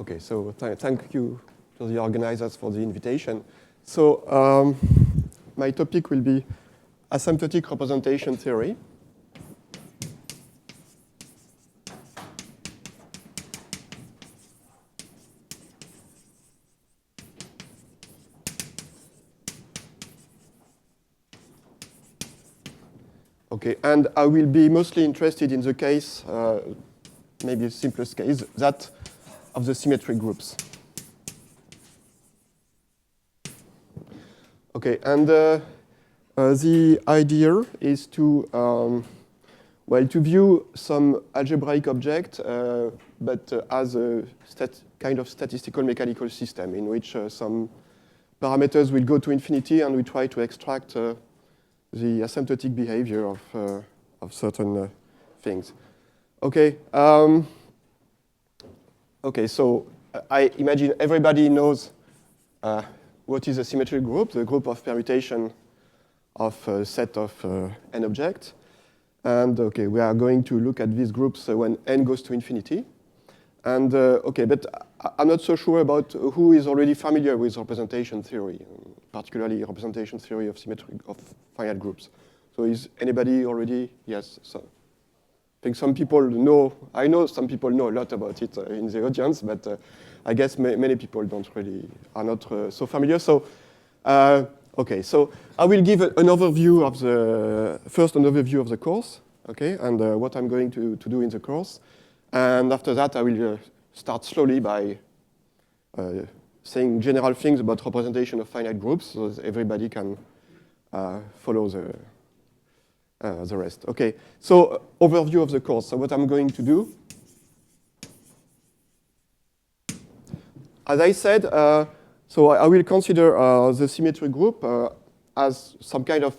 Okay, so thank you to the organizers for the invitation. So my topic will be asymptotic representation theory. Okay, and I will be mostly interested in the case, maybe the simplest case, that of the symmetric groups. Okay, and the idea is to, well, to view some algebraic object, but as a kind of statistical mechanical system in which some parameters will go to infinity, and we try to extract the asymptotic behavior of certain things. Okay. Okay, so I imagine everybody knows what is a symmetric group, the group of permutation of a set of n objects. And okay, we are going to look at these groups when n goes to infinity. And okay, but I'm not so sure about who is already familiar with representation theory, particularly representation theory of symmetric of finite groups. So is anybody already? Yes. So I think some people know. I know some people know a lot about it in the audience, but I guess many people are not so familiar. So okay, so I will give an overview of an overview of the course, okay, and what I'm going to do in the course. And after that, I will start slowly by saying general things about representation of finite groups, so that everybody can follow the rest. Okay, so overview of the course. So what I'm going to do, as I said, so I will consider the symmetric group as some kind of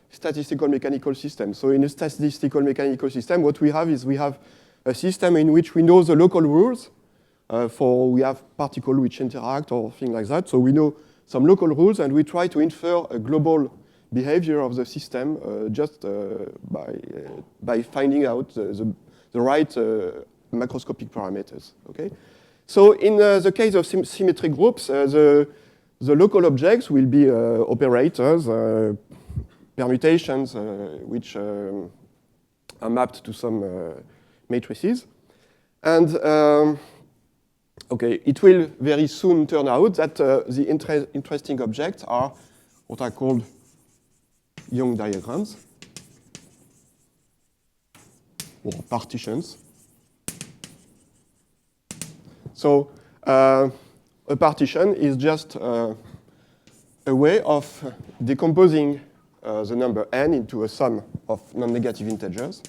statistical mechanical system. So in a statistical mechanical system, what we have is we have a system in which we know the local rules. We have particles which interact or things like that. So we know some local rules, and we try to infer a global behavior of the system just by finding out the right macroscopic parameters. Okay. So in the case of symmetric groups, the local objects will be operators, permutations, which are mapped to some matrices. And okay, it will very soon turn out that the interesting objects are what are called Young diagrams or partitions. So a partition is just a way of decomposing the number n into a sum of non-negative integers.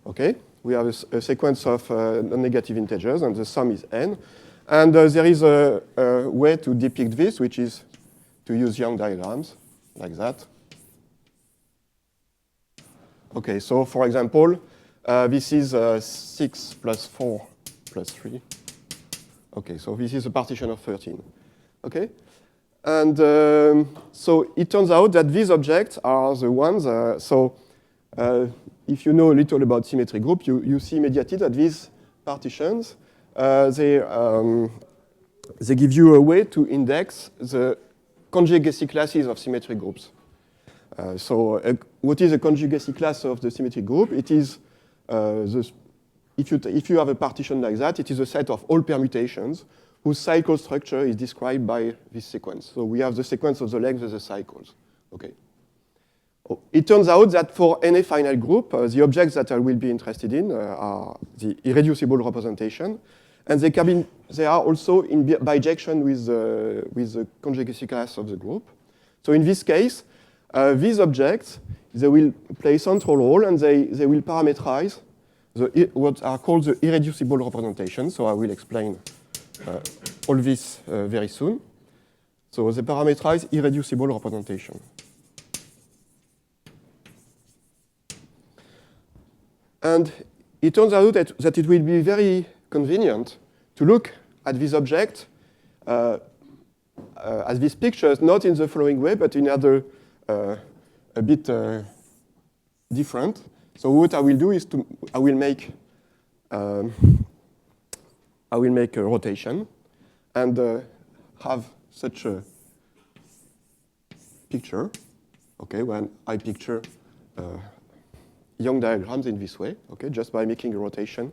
Okay, we have a sequence of non-negative integers, and the sum is n. And there is a way to depict this, which is to use Young diagrams, like that. Okay, so for example, this is 6 plus 4 plus 3. Okay, so this is a partition of 13. Okay, and so it turns out that these objects are the ones, if you know a little about symmetric group, you see immediately that these partitions, they give you a way to index the conjugacy classes of symmetric groups. What is a conjugacy class of the symmetric group? It is, if you have a partition like that, it is a set of all permutations whose cycle structure is described by this sequence. So we have the sequence of the length of the cycles. Okay. It turns out that for any finite group, the objects that I will be interested in are the irreducible representation, and they are also in bijection with the conjugacy class of the group. So in this case, these objects, they will play a central role, and they will parameterize what are called the irreducible representation. So I will explain all this very soon. So they parameterize irreducible representation. And it turns out that it will be very convenient to look at this object as these pictures, not in the following way, but in other a bit different. So what I will do is I will make a rotation and have such a picture, okay, when I picture Young diagrams in this way, okay, just by making a rotation.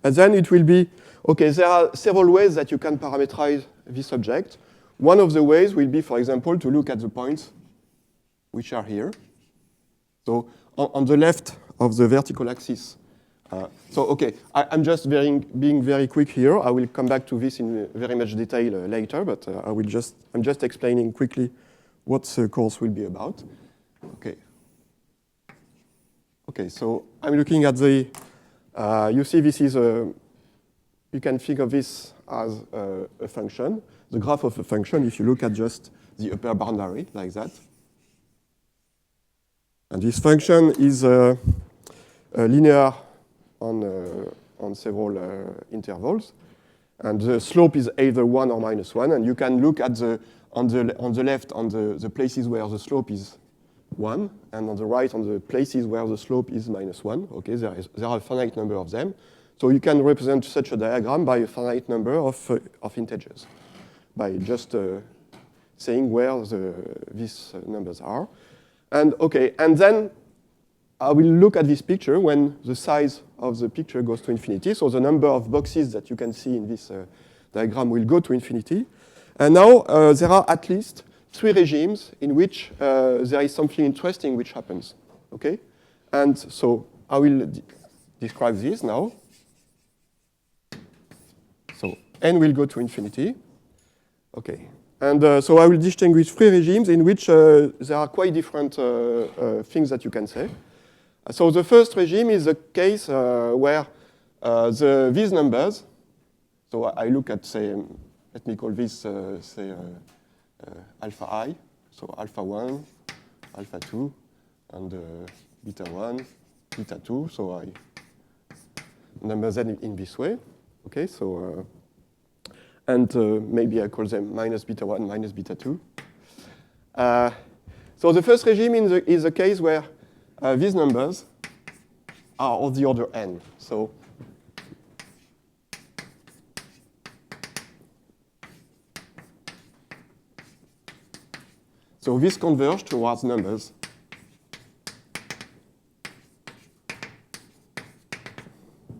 And then it will be, okay, there are several ways that you can parameterize this object. One of the ways will be, for example, to look at the points which are here. So on the left of the vertical axis. So okay, I'm just being very quick here. I will come back to this in very much detail later, but I'm just explaining quickly what the course will be about. Okay. Okay, so I'm looking at the, you see this is you can think of this as a function, the graph of a function if you look at just the upper boundary like that. And this function is linear on several intervals. And the slope is either 1 or -1. And you can look at on the left on the places where the slope is 1, and on the right on the places where the slope is -1. Okay, there are a finite number of them. So you can represent such a diagram by a finite number of integers, by just saying where these numbers are. And okay, and then I will look at this picture when the size of the picture goes to infinity. So the number of boxes that you can see in this diagram will go to infinity. And now there are at least 3 regimes in which there is something interesting which happens. Okay, and so I will describe this now. So n will go to infinity. Okay. And so I will distinguish 3 regimes in which there are quite different things that you can say. So the first regime is a case where these numbers, so I look at, say, let me call this, say, alpha I, so alpha 1, alpha 2, and beta 1, beta 2, so I number them in this way. Okay, so, and maybe I call them minus beta 1, minus beta 2. So the first regime is a case where these numbers are of the order n. So this converges towards numbers.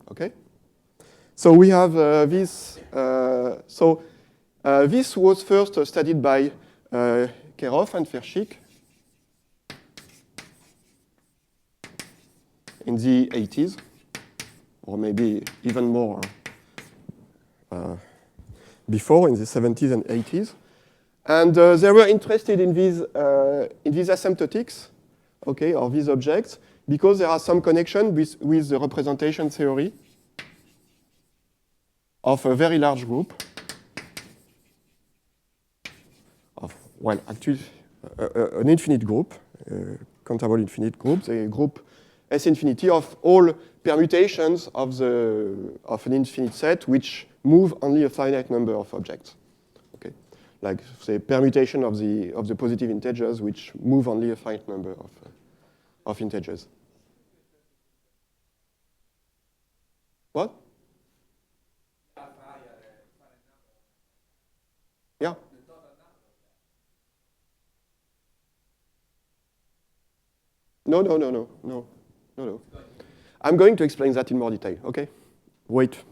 Okay? So we have this. This was first studied by Kerov and Fershik in the 80s, or maybe even more before, in the 70s and 80s. And they were interested in these asymptotics, okay, or these objects, because there are some connection with the representation theory of a very large group of, well, actually, an infinite group, countable infinite group, the group S infinity of all permutations of an infinite set which move only a finite number of objects. Okay, like say permutation of the positive integers which move only a finite number of integers. What? Yeah. No. I'm going to explain that in more detail, okay? Wait.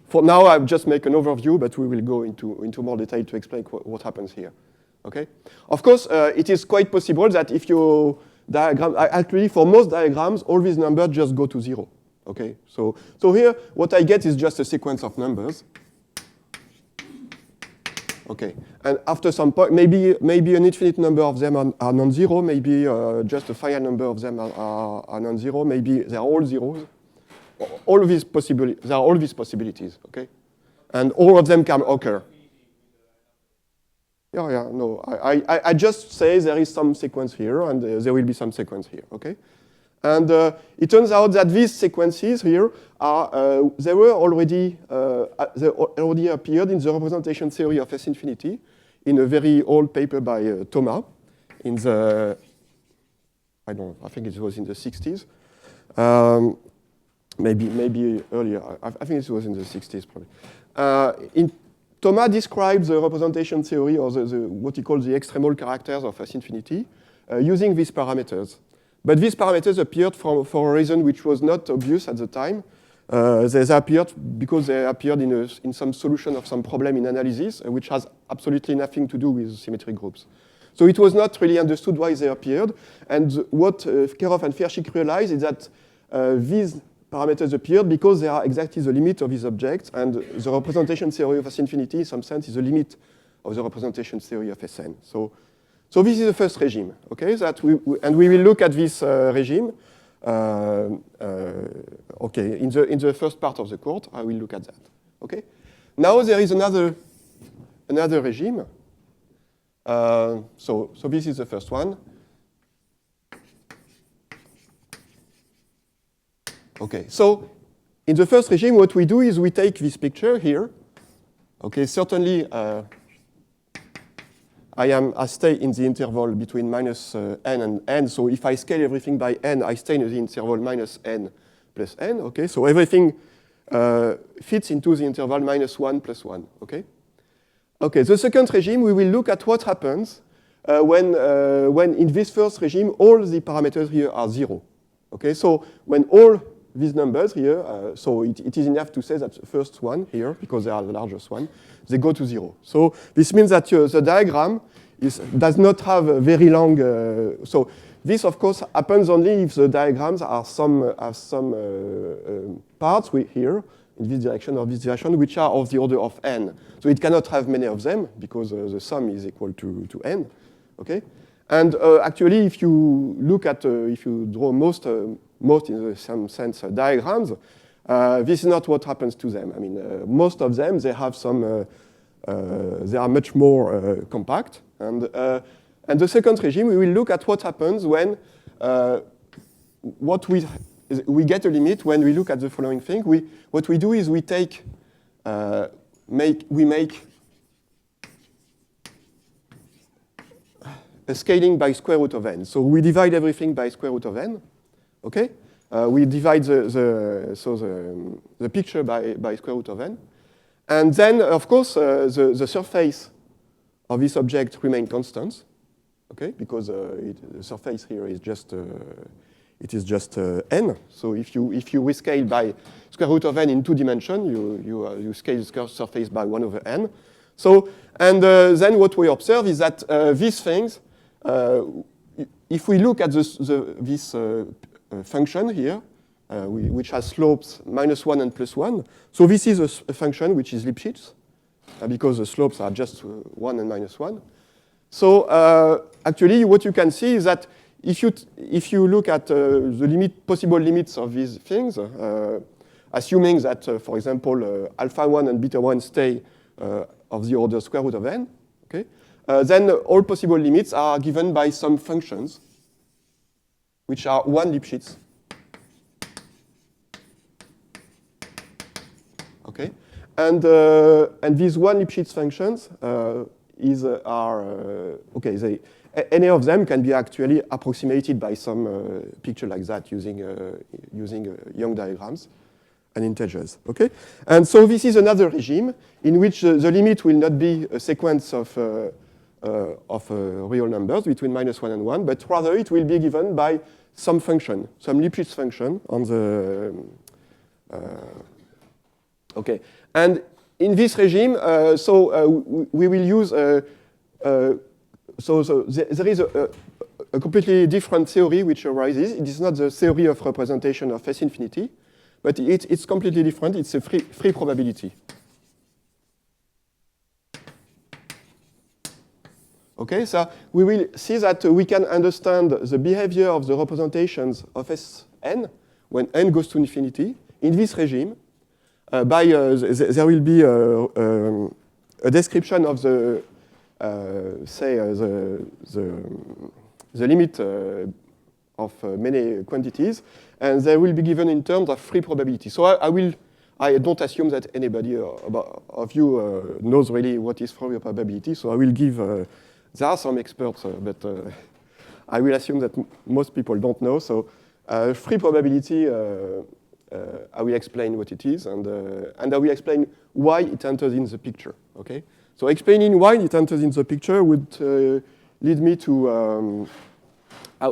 For now, I've just make an overview, but we will go into more detail to explain what happens here, okay? Of course, it is quite possible that if you diagram, actually for most diagrams, all these numbers just go to 0, okay? So here, what I get is just a sequence of numbers. Okay, and after some point, maybe an infinite number of them are non-zero, maybe just a finite number of them are non-zero, maybe they're all zeros. There are all these possibilities, okay? And all of them can occur. Yeah, no, I just say there is some sequence here, and there will be some sequence here, okay? And it turns out that these sequences here they already appeared in the representation theory of S infinity in a very old paper by Thoma in the I don't know, I think it was in the 60s. Maybe earlier. I think it was in the 60s probably. Thoma describes the representation theory, or what he calls the extremal characters of S-infinity, using these parameters. But these parameters appeared for a reason which was not obvious at the time. They appeared because they appeared in some solution of some problem in analysis, which has absolutely nothing to do with symmetric groups. So it was not really understood why they appeared. And what Kerhoff and Ferschik realized is that these parameters appeared because they are exactly the limit of these objects, and the representation theory of S-infinity, in some sense, is the limit of the representation theory of Sn. So this is the first regime, okay? And we will look at this regime, okay, in the first part of the course. I will look at that, okay? Now there is another regime. So this is the first one. Okay, so in the first regime, what we do is we take this picture here. Okay, certainly I stay in the interval between minus n and n. So if I scale everything by n, I stay in the interval minus n plus n. Okay, so everything fits into the interval minus 1 plus 1. Okay. Okay, the second regime, we will look at what happens when in this first regime, all the parameters here are 0. Okay, so when all these numbers here, so it is enough to say that the first one here, because they are the largest one, they go to 0. So this means that the diagram does not have a very long, so this of course happens only if the diagrams have some parts here, in this direction or this direction, which are of the order of n. So it cannot have many of them, because the sum is equal to n, okay? And actually, if you look at, if you draw most in some sense diagrams, this is not what happens to them. I mean, most of them, they have some, they are much more compact. And the second regime, we will look at what happens when we get a limit when we look at the following thing. What we do is we take, we make a scaling by square root of n. So we divide everything by square root of n. Okay, we divide the picture by square root of n, and then of course the surface of this object remain constant. Okay, because the surface here is just it is just n. So if you rescale by square root of n in 2 dimensions, you scale the surface by 1 over n. So and then what we observe is that these things, if we look at this function here, which has slopes minus 1 and plus 1, so this is a function which is Lipschitz, because the slopes are just 1 and minus 1. So actually, what you can see is that if you look at the possible limits of these things, assuming that, for example, alpha 1 and beta 1 stay of the order square root of n, okay, then all possible limits are given by some functions, which are 1 Lipschitz. Okay, and these 1 Lipschitz functions any of them can be actually approximated by some picture like that using Young diagrams and integers. Okay, and so this is another regime in which the limit will not be a sequence of real numbers between minus 1 and 1, but rather it will be given by some function, some Lipschitz function on the. Okay, and in this regime, we will use. So there is a completely different theory which arises. It is not the theory of representation of S-infinity, but it's completely different. It's a free probability. Okay, so we will see that we can understand the behavior of the representations of Sn when n goes to infinity in this regime by there will be a description of the the limit of many quantities, and they will be given in terms of free probability. So I don't assume that anybody of you knows really what is free probability. So I will give. There are some experts, but I will assume that most people don't know. So free probability, I will explain what it is, and I will explain why it enters in the picture. Okay. So explaining why it enters in the picture would lead me to. I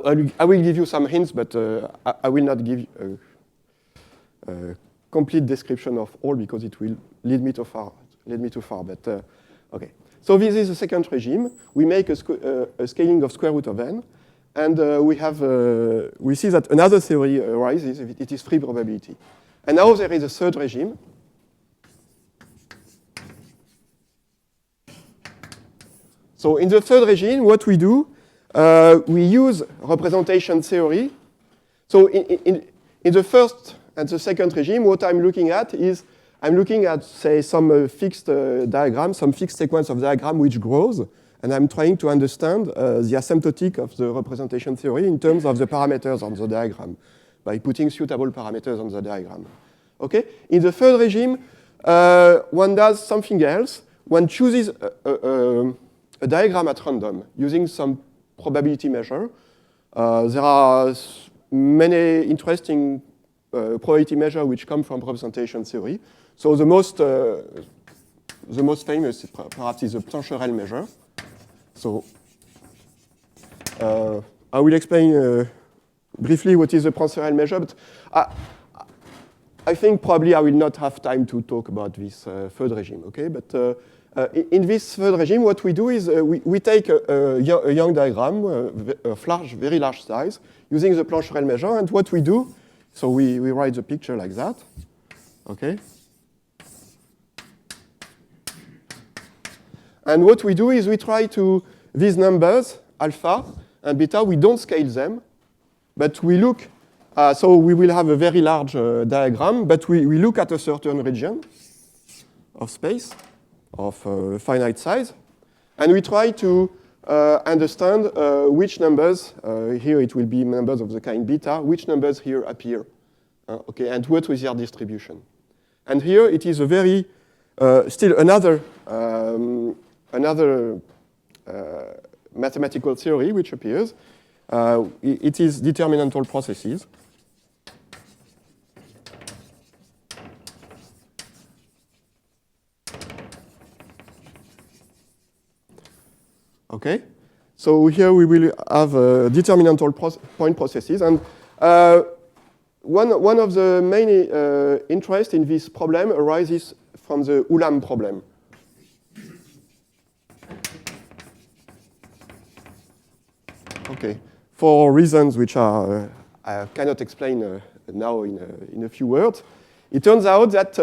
will give you some hints, but I will not give a complete description of all because it will lead me too far. But okay. So this is the second regime. We make a scaling of square root of n, and we see that another theory arises. It is free probability, and now there is a third regime. So in the third regime, what we do, we use representation theory. So in the first and the second regime, what I'm looking at is I'm looking at, say, some fixed diagram, some fixed sequence of diagram which grows, and I'm trying to understand the asymptotic of the representation theory in terms of the parameters on the diagram by putting suitable parameters on the diagram. Okay? In the third regime, one does something else. One chooses a diagram at random using some probability measure. There are many interesting probability measures which come from representation theory. So the most famous perhaps is the Plancherel measure. So I will explain briefly what is the Plancherel measure, but I think probably I will not have time to talk about this third regime. Okay, but in this third regime, what we do is we take a Young diagram of very large size using the Plancherel measure, and what we do, so we write the picture like that. Okay. And what we do is we try to, these numbers, alpha and beta, we don't scale them, but we look, so we will have a very large diagram, but we look at a certain region of space of finite size, and we try to understand which numbers, here it will be numbers of the kind beta, which numbers here appear, okay, and what is their distribution. And here it is a very, still another mathematical theory which appears. It is determinantal processes. Okay, so here we will have determinantal point processes, and one of the main interests in this problem arises from the Ulam problem. Okay, for reasons which are I cannot explain now in a few words. It turns out that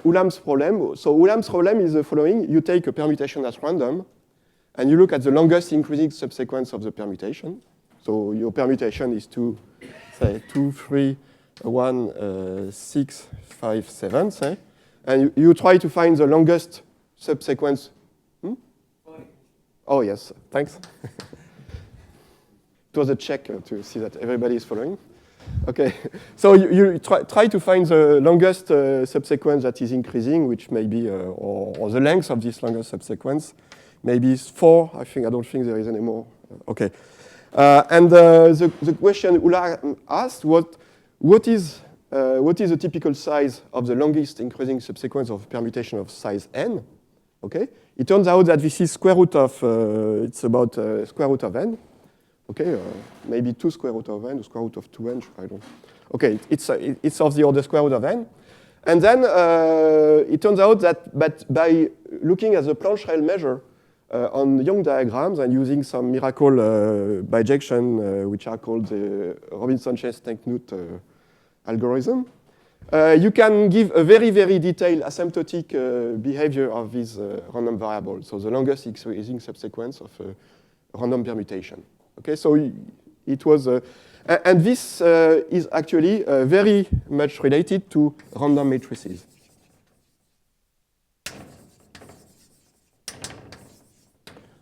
Ulam's problem. So Ulam's problem is the following: you take a permutation at random, and you look at the longest increasing subsequence of the permutation. So your permutation is 2, 3, 1, 6, 5, 7, say, and you try to find the longest subsequence. Oh yes, thanks. It was a check to see that everybody is following. Okay, so you try to find the longest subsequence that is increasing, which may be, or the length of this longest subsequence, maybe is 4. I don't think there is any more. Okay, and the question Ulam asked what is the typical size of the longest increasing subsequence of permutation of size n? Okay, it turns out that this is square root of it's about square root of n. Okay, maybe 2 square root of n, or square root of 2n, I don't. Okay, it's of the order square root of n. And then it turns out that by looking at the Plancherel measure on Young diagrams and using some miracle bijection, which are called the Robinson-Chesney-Knut algorithm, you can give a very, very detailed asymptotic behavior of this random variable. So the longest increasing subsequence of random permutation. Okay, so it was, and this is actually very much related to random matrices.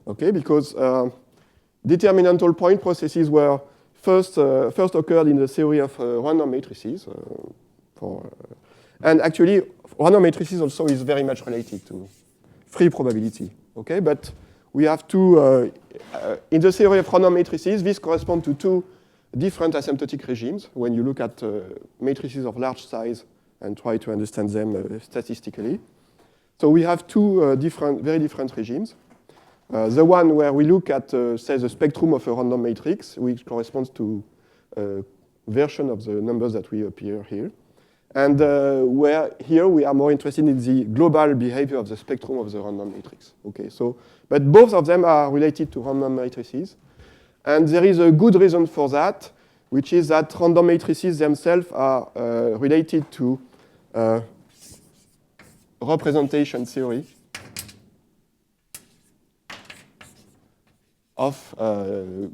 Okay, because determinantal point processes were first occurred in the theory of random matrices, and actually random matrices also is very much related to free probability. Okay, but we have two in the theory of random matrices, this corresponds to two different asymptotic regimes when you look at matrices of large size and try to understand them statistically. So we have two very different regimes. The one where we look at, say, the spectrum of a random matrix, which corresponds to a version of the numbers that we appear here. And where here we are more interested in the global behavior of the spectrum of the random matrix. Okay, so, but both of them are related to random matrices. And there is a good reason for that, which is that random matrices themselves are related to representation theory of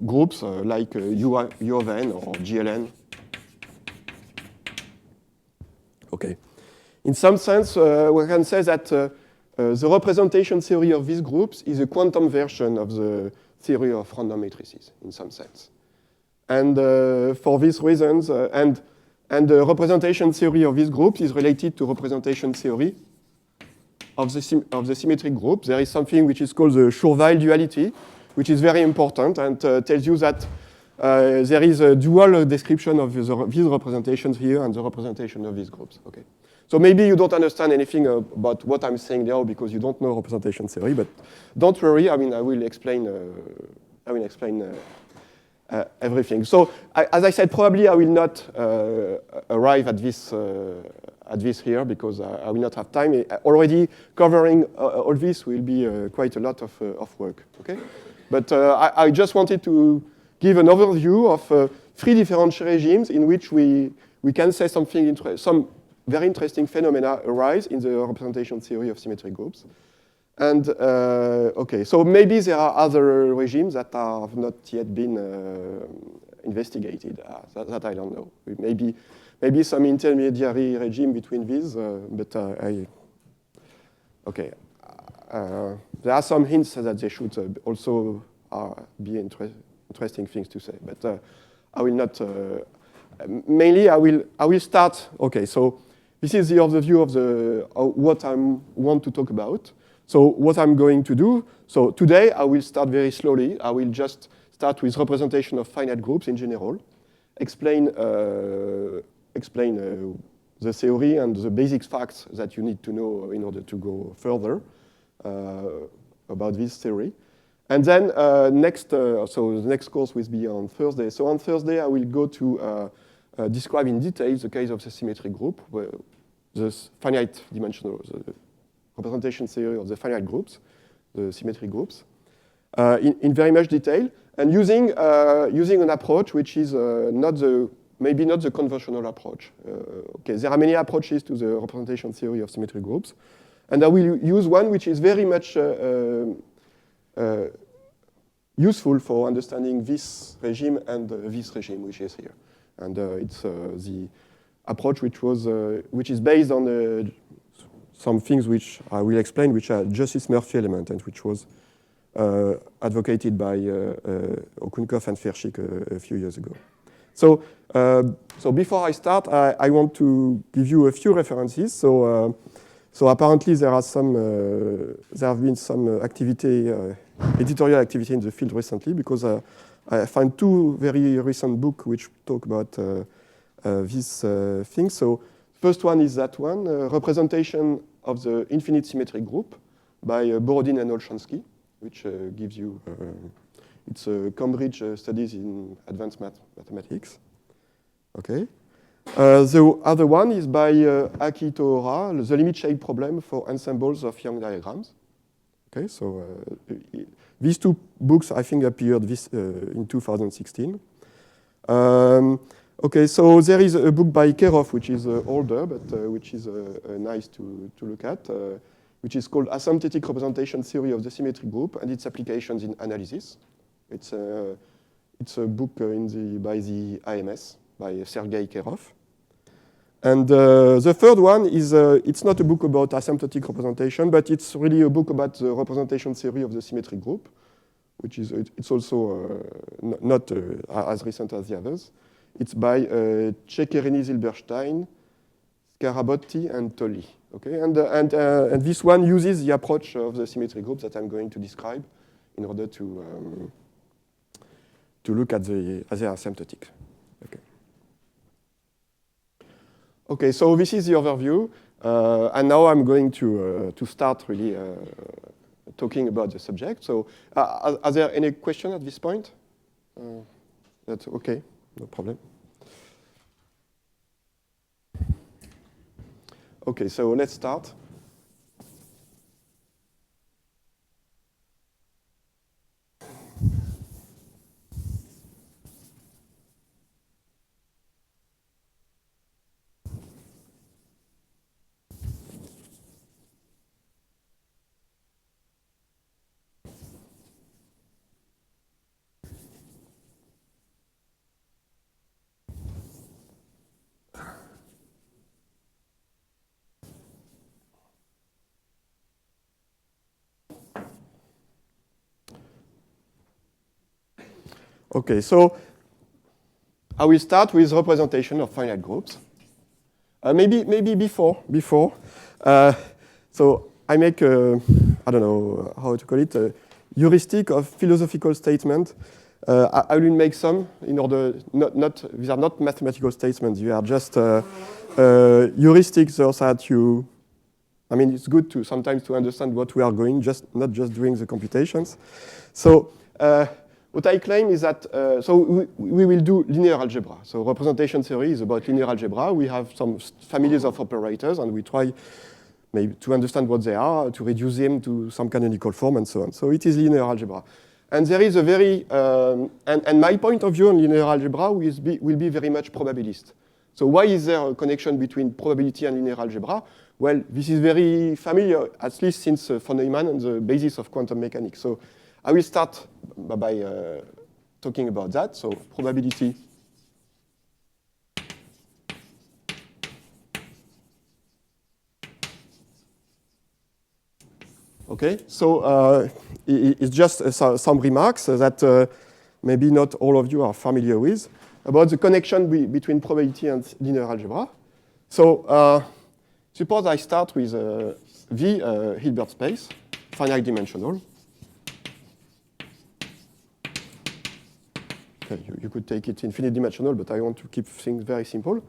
groups like U of n or GLN. Okay. In some sense, we can say that the representation theory of these groups is a quantum version of the theory of random matrices, in some sense. And for these reasons, and the representation theory of these groups is related to representation theory of the symmetric group. There is something which is called the Schur-Weil duality, which is very important and tells you that there is a dual description of these representations here and the representation of these groups. Okay. So maybe you don't understand anything about what I'm saying now because you don't know representation theory, but don't worry. I mean, I will explain. Everything. So, as I said, probably I will not arrive at this here because I will not have time. Already covering all this will be quite a lot of work. Okay, but I just wanted to give an overview of three different regimes in which we can say something some very interesting phenomena arise in the representation theory of symmetric groups. And okay, so maybe there are other regimes that have not yet been investigated. That I don't know. Maybe some intermediary regime between these, but okay. There are some hints that they should also be interesting things to say, but I will not. Mainly, I will start. Okay, so this is the overview of what I want to talk about. So what I'm going to do, so today I will start very slowly. I will just start with representation of finite groups in general, explain the theory and the basic facts that you need to know in order to go further about this theory. And then so the next course will be on Thursday. So on Thursday I will go to describe in detail the case of the symmetric group, the finite dimensional, representation theory of the finite groups, the symmetric groups, in very much detail, and using an approach which is maybe not the conventional approach. Okay, there are many approaches to the representation theory of symmetric groups, and I will use one which is very much useful for understanding this regime and this regime which is here, and it's the approach which is based on some things which I will explain, which are Justice Murphy element, and which was advocated by Okunkov and Fershik a few years ago. So before I start, I want to give you a few references. So apparently there have been some activity, editorial activity in the field recently, because I found two very recent books which talk about this thing. So first one is that one, representation of the infinite symmetric group by Borodin and Olshansky, which gives you, it's a Cambridge Studies in Advanced Mathematics. Okay. The other one is by Aki Tohora, the limit shape problem for ensembles of Young diagrams. Okay, so these two books, I think, appeared in 2016. Okay, so there is a book by Kerov, which is older, but which is nice to look at, which is called Asymptotic Representation Theory of the Symmetric Group and its Applications in Analysis. It's a book by the IMS, by Sergei Kerov. And the third one is, it's not a book about asymptotic representation, but it's really a book about the representation theory of the symmetric group, which is, it's also not as recent as the others. It's by Ceccherini, Zilberstein, Scarabotti, and Tolli. Okay, and this one uses the approach of the symmetric group that I'm going to describe in order to look at the asymptotic. Okay. Okay, so this is the overview, and now I'm going to start really talking about the subject. So, are there any questions at this point? That's okay, no problem. Okay, so let's start. Okay, so I will start with representation of finite groups. Maybe before. So I make, I don't know how to call it, a heuristic of philosophical statement. I will make some in order, these are not mathematical statements, you are just heuristics so that you, I mean, it's good to sometimes to understand what we are going, not just doing the computations. So what I claim is that, so we will do linear algebra. So representation theory is about linear algebra. We have some families of operators, and we try maybe to understand what they are, to reduce them to some canonical form, and so on. So it is linear algebra. And there is a very, and my point of view on linear algebra will be very much probabilist. So why is there a connection between probability and linear algebra? Well, this is very familiar, at least since von Neumann and the basis of quantum mechanics. So I will start by talking about that. So probability. Okay, so it's just some remarks that maybe not all of you are familiar with about the connection between probability and linear algebra. So suppose I start with V Hilbert space, finite dimensional. Okay, you could take it infinite dimensional, but I want to keep things very simple.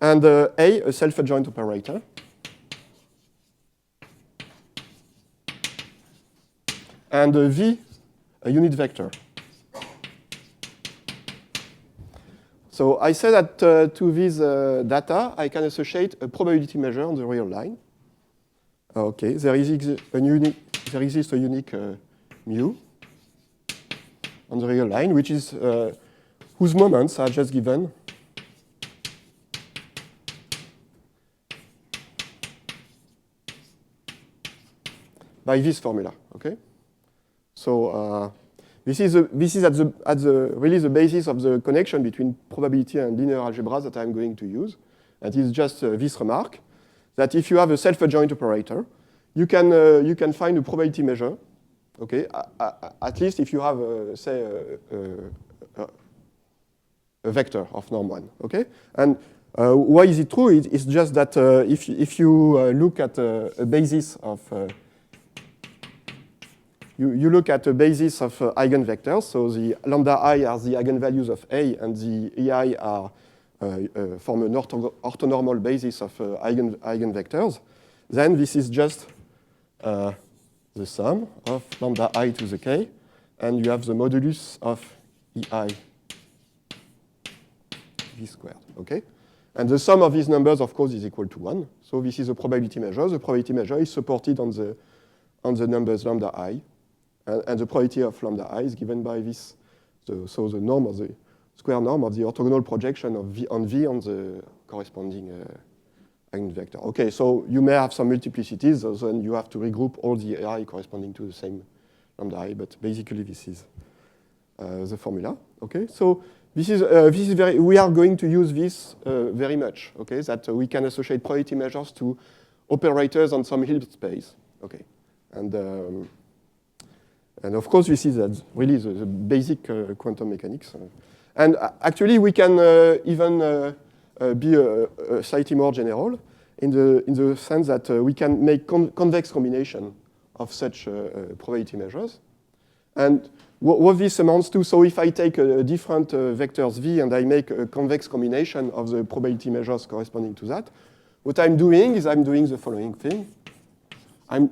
And A self-adjoint operator. And V, a unit vector. So I say that to this data, I can associate a probability measure on the real line. Okay, there exists a unique mu on the real line, which is whose moments are just given by this formula. Okay. So this is really the basis of the connection between probability and linear algebra that I'm going to use. And it's just this remark that if you have a self-adjoint operator, you can find a probability measure. Okay, at least if you have say a vector of norm 1. Okay, and why is it true? It's just that if you look at a basis of you look at a basis of eigenvectors, so the lambda I are the eigenvalues of A, and the EI are form an orthonormal basis of eigenvectors, then this is just the sum of lambda I to the k, and you have the modulus of EI v squared. Okay, and the sum of these numbers, of course, is equal to 1. So this is a probability measure. The probability measure is supported on the numbers lambda I. And the probability of lambda I is given by this, so the norm of the square norm of the orthogonal projection of V on the corresponding eigenvector. Okay, so you may have some multiplicities, so then you have to regroup all the I corresponding to the same lambda I, but basically this is the formula. Okay, so this is very, we are going to use this very much. Okay, that we can associate probability measures to operators on some Hilbert space. Okay, and of course, this is really the basic quantum mechanics. And actually, we can even be slightly more general in the sense that we can make convex combination of such probability measures. And what this amounts to, so if I take different vectors v and I make a convex combination of the probability measures corresponding to that, what I'm doing is I'm doing the following thing. I'm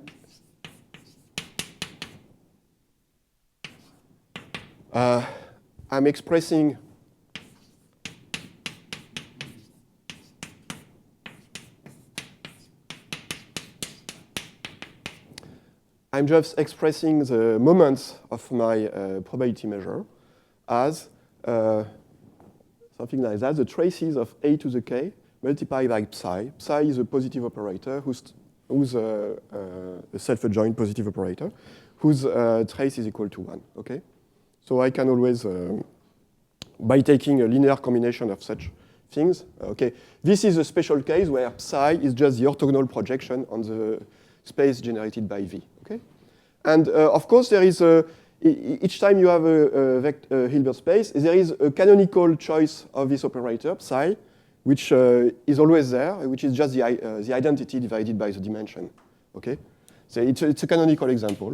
expressing I'm just expressing the moments of my probability measure as something like that, the traces of a to the k multiplied by psi. Psi is a positive operator who's a self-adjoint positive operator whose trace is equal to 1, okay? So I can always, by taking a linear combination of such things, okay, this is a special case where psi is just the orthogonal projection on the space generated by V, okay? And of course, there is each time you have a Hilbert space, there is a canonical choice of this operator, psi, which is always there, which is just the identity divided by the dimension, okay? So it's a canonical example.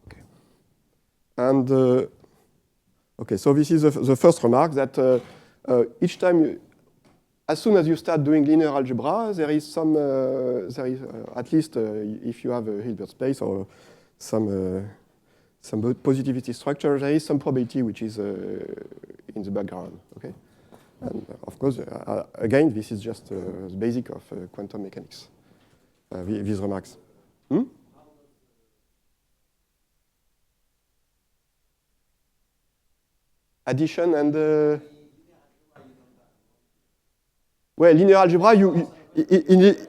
Okay. And, okay, so this is the first remark that each time as soon as you start doing linear algebra, there is some, at least if you have a Hilbert space or some positivity structure, there is some probability which is in the background, okay? And of course, again, this is just the basic of quantum mechanics, these remarks. Addition and... Well, linear algebra,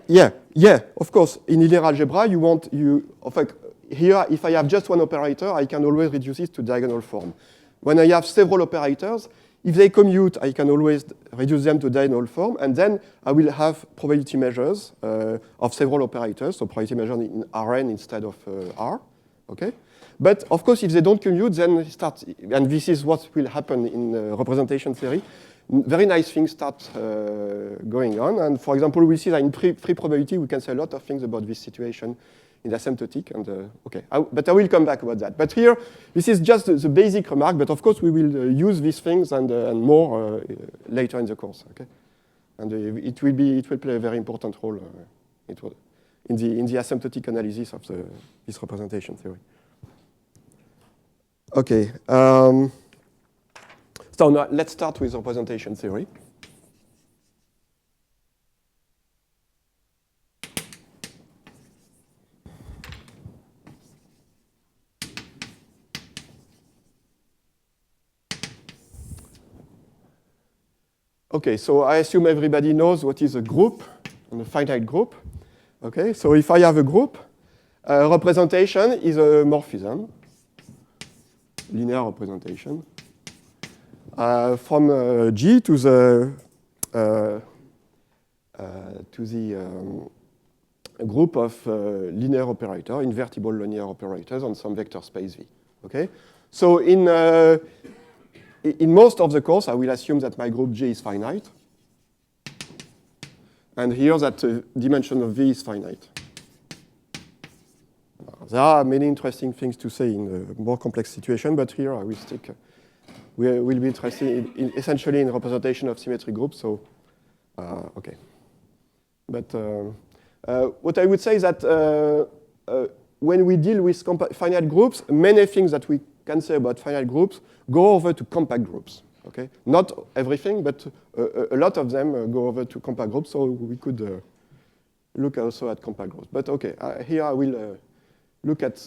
yeah, of course. In linear algebra, here, if I have just one operator, I can always reduce it to diagonal form. When I have several operators, if they commute, I can always reduce them to diagonal form, and then I will have probability measures of several operators, so probability measures in Rn instead of R, okay? But of course, if they don't commute, then start, and this is what will happen in representation theory, very nice things start going on. And for example, we see that in free probability, we can say a lot of things about this situation in asymptotic. And okay, but I will come back about that. But here, this is just the basic remark. But of course, we will use these things and more later in the course. Okay, and it will play a very important role in the asymptotic analysis of this representation theory. Okay. So now let's start with representation theory. Okay, so I assume everybody knows what is a group and a finite group. Okay, so if I have a group, representation is a morphism, linear representation. From G to the group of linear operator, invertible linear operators on some vector space V. Okay, so in most of the course, I will assume that my group G is finite, and here that dimension of V is finite. There are many interesting things to say in a more complex situation, but here I will stick. We will be interested essentially in representation of symmetric groups. So, okay. But what I would say is that when we deal with finite groups, many things that we can say about finite groups go over to compact groups. Okay, not everything, but a lot of them go over to compact groups. So we could look also at compact groups. But okay, here I will look at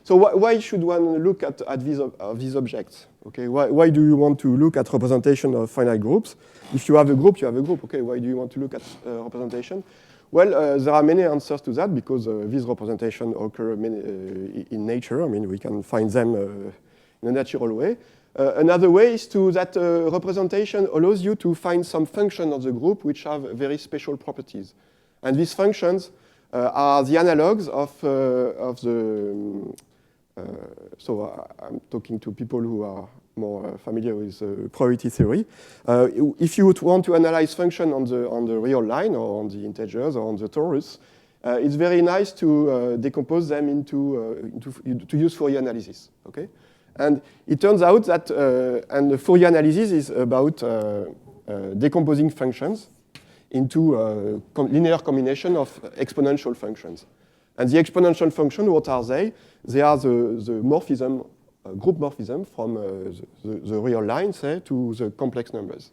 So why should one look at these objects? Okay, why do you want to look at representation of finite groups? If you have a group, you have a group. Okay, why do you want to look at representation? Well, there are many answers to that because these representations occur in nature. I mean, we can find them in a natural way. Another way is that representation allows you to find some function of the group which have very special properties. And these functions are the analogues of the so I'm talking to people who are more familiar with probability theory. If you would want to analyze function on the real line or on the integers or on the torus, it's very nice to decompose them to use Fourier analysis. Okay, and it turns out that and the Fourier analysis is about decomposing functions into linear combination of exponential functions. And the exponential function, what are they? They are the morphism, group morphism from the real line, say, to the complex numbers.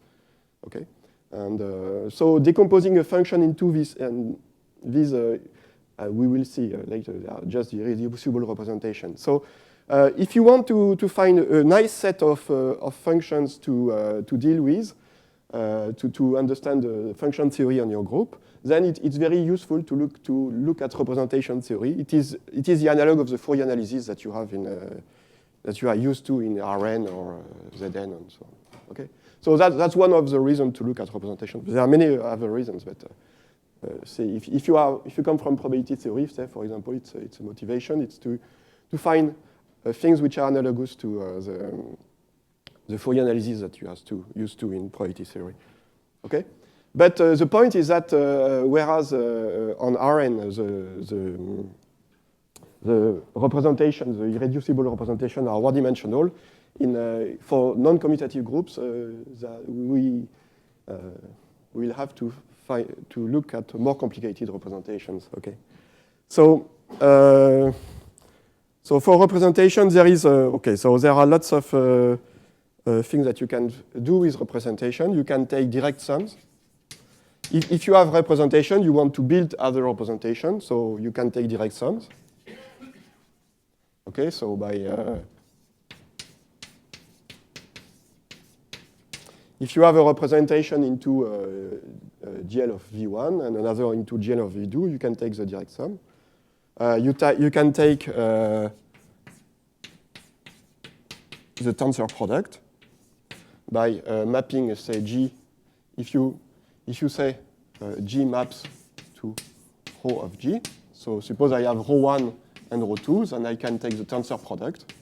Okay, and so decomposing a function into this and these, we will see later, they are just the irreducible representation. So if you want to find a nice set of functions to deal with, to understand the function theory on your group, then it's very useful to look at representation theory. It is the analog of the Fourier analysis that you have that you are used to in Rn or Zn and so on. Okay, so that's one of the reasons to look at representation. There are many other reasons, but say if you come from probability theory, say for example, it's a motivation. It's to find things which are analogous to the Fourier analysis that you are used to in probability theory. Okay, but the point is that whereas on Rn the representation, the irreducible representation, are one-dimensional, for non-commutative groups, we will have to look at more complicated representations. Okay, so for representation there is so there are lots of things that you can do with representation. You can take direct sums. If you have representation, you want to build other representation, so you can take direct sums. Okay, so by if you have a representation into GL of V1 and another into GL of V2, you can take the direct sum. You can take the tensor product by mapping, say, G. If you say G maps to rho of G, so suppose I have rho 1 and rho 2, then I can take the tensor product,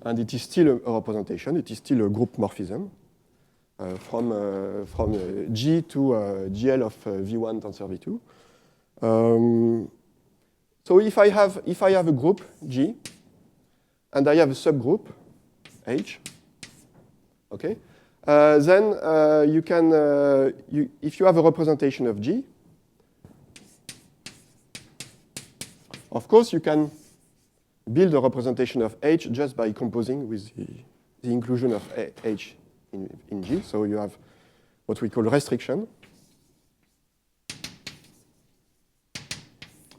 and it is still a representation. It is still a group morphism from G to GL of V1 tensor V2. So if I have a group G and I have a subgroup H, okay, then you can if you have a representation of G, of course you can build a representation of H just by composing with the inclusion of H in G. So you have what we call restriction.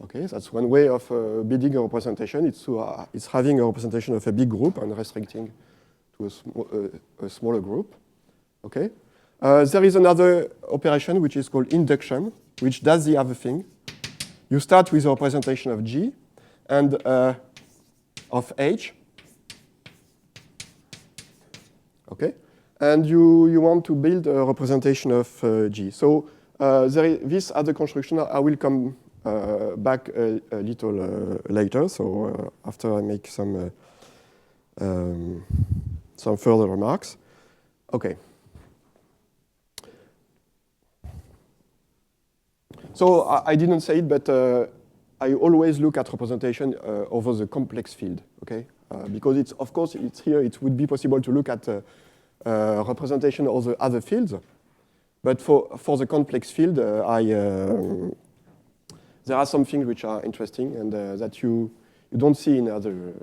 Okay, that's one way of building a representation. It's having a representation of a big group and restricting to a smaller group. Okay. There is another operation which is called induction, which does the other thing. You start with a representation of G and of H. Okay. And you want to build a representation of G. So this other construction, I will come back a little later. So after I make some further remarks. Okay. So I didn't say it, but I always look at representation over the complex field. Okay, because of course it's here. It would be possible to look at representation of the other fields, but for the complex field, there are some things which are interesting and that you don't see in other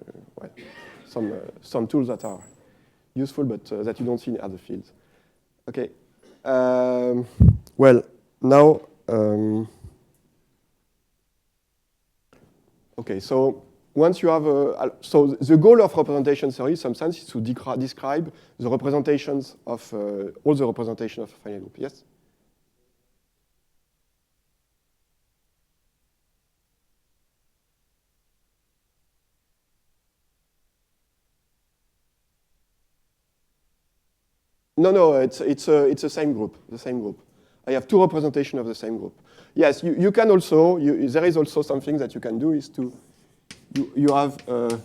some tools that are useful, but that you don't see in other fields. Okay. Well, now. Okay, so once you have so the goal of representation theory, in some sense, is to describe the representations of all the representations of a finite group. Yes. No, it's the same group. The same group. I have two representations of the same group. Yes, you can also, there is also something that you can do is to, you have a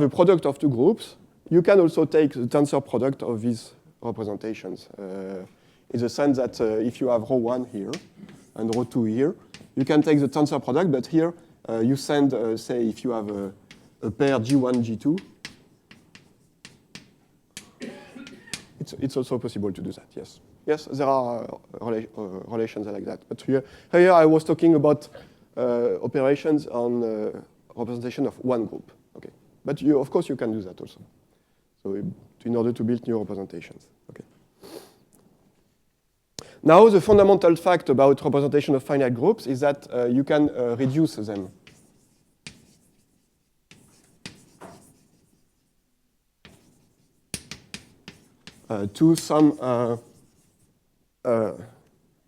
product of two groups. You can also take the tensor product of these representations in the sense that if you have rho 1 here and rho 2 here, you can take the tensor product, but here you send, say, if you have a pair G1, G2, it's also possible to do that, yes. Yes, there are relations like that. But here I was talking about operations on representation of one group. Okay, but of course you can do that also. So in order to build new representations. Okay. Now the fundamental fact about representation of finite groups is that you can reduce them. To some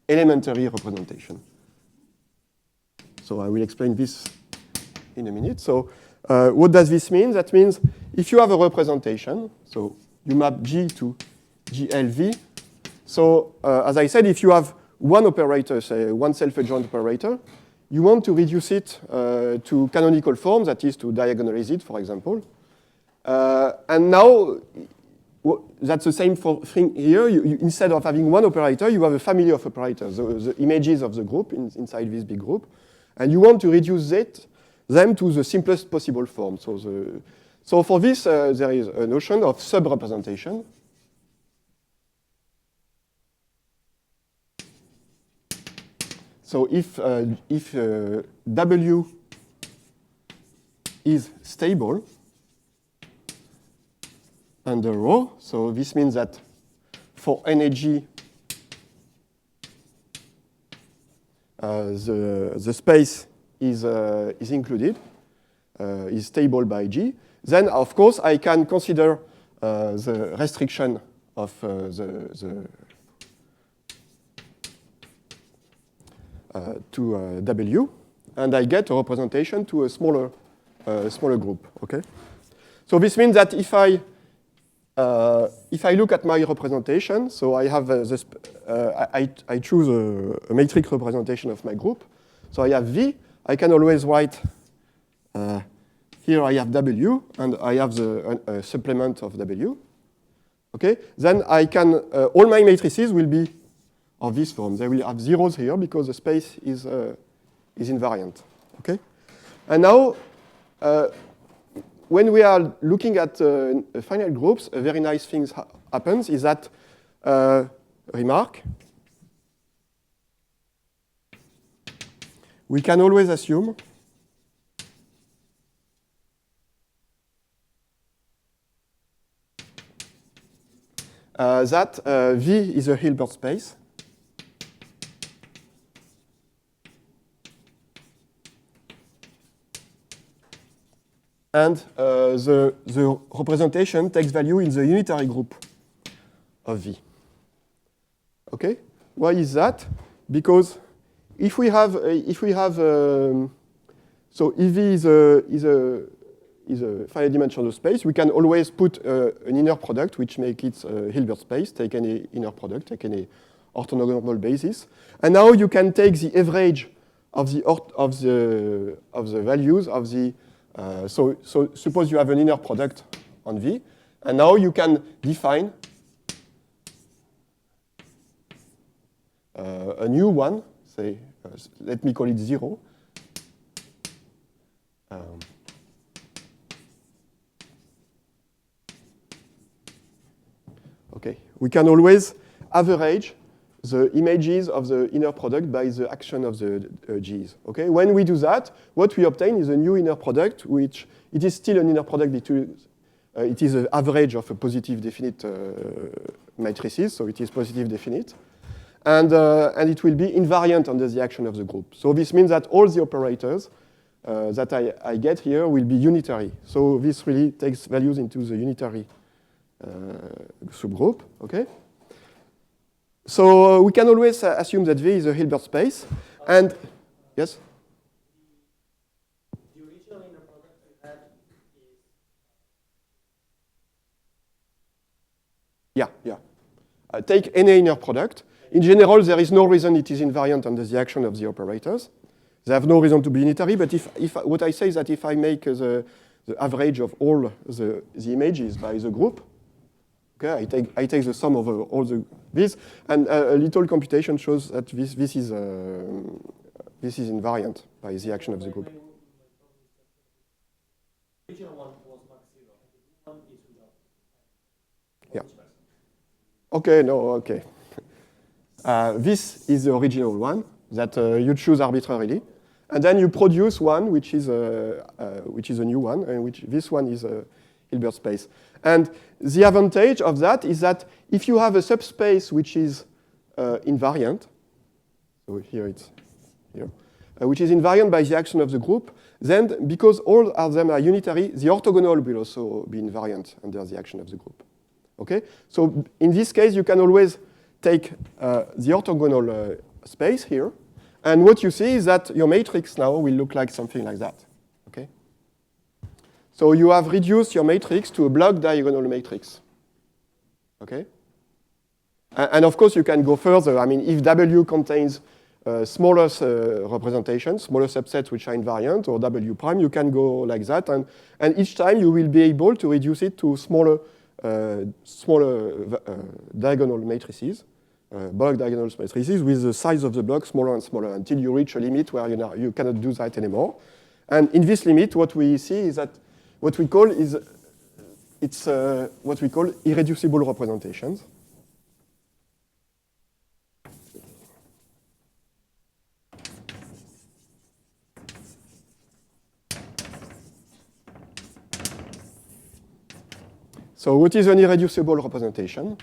elementary representation. So I will explain this in a minute. So what does this mean? That means if you have a representation, so you map G to GLV. So as I said, if you have one operator, say one self-adjoint operator, you want to reduce it to canonical form, that is to diagonalize it, for example. And now, that's the same thing here. Instead of having one operator, you have a family of operators, the images of the group inside this big group. And you want to reduce them to the simplest possible form. So for this, there is a notion of sub-representation. So if W is stable under rho, so this means that for any G, the space is included, is stable by G, then of course I can consider the restriction of to W, and I get a representation to a smaller group. Okay, so this means that if I look at my representation, so I have I choose a metric representation of my group. So I have V. I can always write here I have W, and I have the supplement of W. Okay, then I can all my matrices will be of this form. They will have zeros here because the space is invariant. Okay, and now when we are looking at finite groups, a very nice thing happens is that remark. We can always assume that V is a Hilbert space. And the representation takes value in the unitary group of V. Okay, why is that? Because if we have so if V is a finite dimensional space, we can always put an inner product which makes it a Hilbert space. Take any inner product, take any orthogonal basis, and now you can take the average of the values of the so suppose you have an inner product on V, and now you can define a new one, say, let me call it 0. Okay, we can always average the images of the inner product by the action of the G's. Okay, when we do that, what we obtain is a new inner product, which it is still an inner product between. It is an average of a positive definite matrices, so it is positive definite, and it will be invariant under the action of the group. So this means that all the operators that I get here will be unitary. So this really takes values into the unitary subgroup. Okay. So we can always assume that V is a Hilbert space, and yes. The original inner product you had is. Yeah. Take any inner product. In general, there is no reason it is invariant under the action of the operators. They have no reason to be unitary. But if what I say is that if I make the average of all the images by the group. Okay, I take the sum of all this, and a little computation shows that this is this is invariant by the action of the group. The original one was max 0, and the new one is without. Yeah. Okay, no, okay. This is the original one that you choose arbitrarily, and then you produce one which is a new one, and which this one is a Hilbert space. And the advantage of that is that if you have a subspace which is invariant, so here it's here, which is invariant by the action of the group, then because all of them are unitary, the orthogonal will also be invariant under the action of the group. Okay? So in this case, you can always take the orthogonal space here, and what you see is that your matrix now will look like something like that. Okay? So you have reduced your matrix to a block diagonal matrix. Okay? And of course, you can go further. I mean, if W contains smaller representations, smaller subsets which are invariant, or W prime, you can go like that. And each time you will be able to reduce it to smaller diagonal matrices, block diagonal matrices, with the size of the block smaller and smaller until you reach a limit where you cannot do that anymore. And in this limit, what we see is that what we call irreducible representations. So what is an irreducible representation?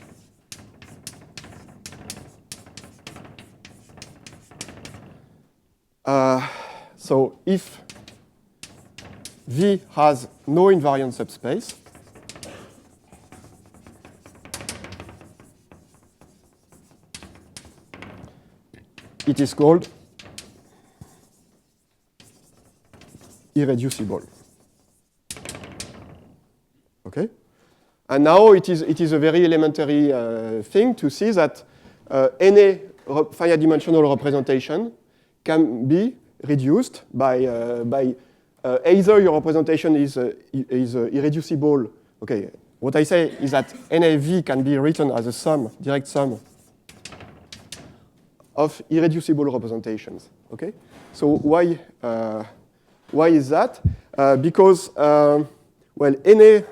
So if V has no invariant subspace, it is called irreducible. Okay? And now it is a very elementary thing to see that any finite dimensional representation can be reduced by either your representation is irreducible. Okay, what I say is that NAV can be written as a sum, direct sum of irreducible representations. Okay, so why is that? Because well, NA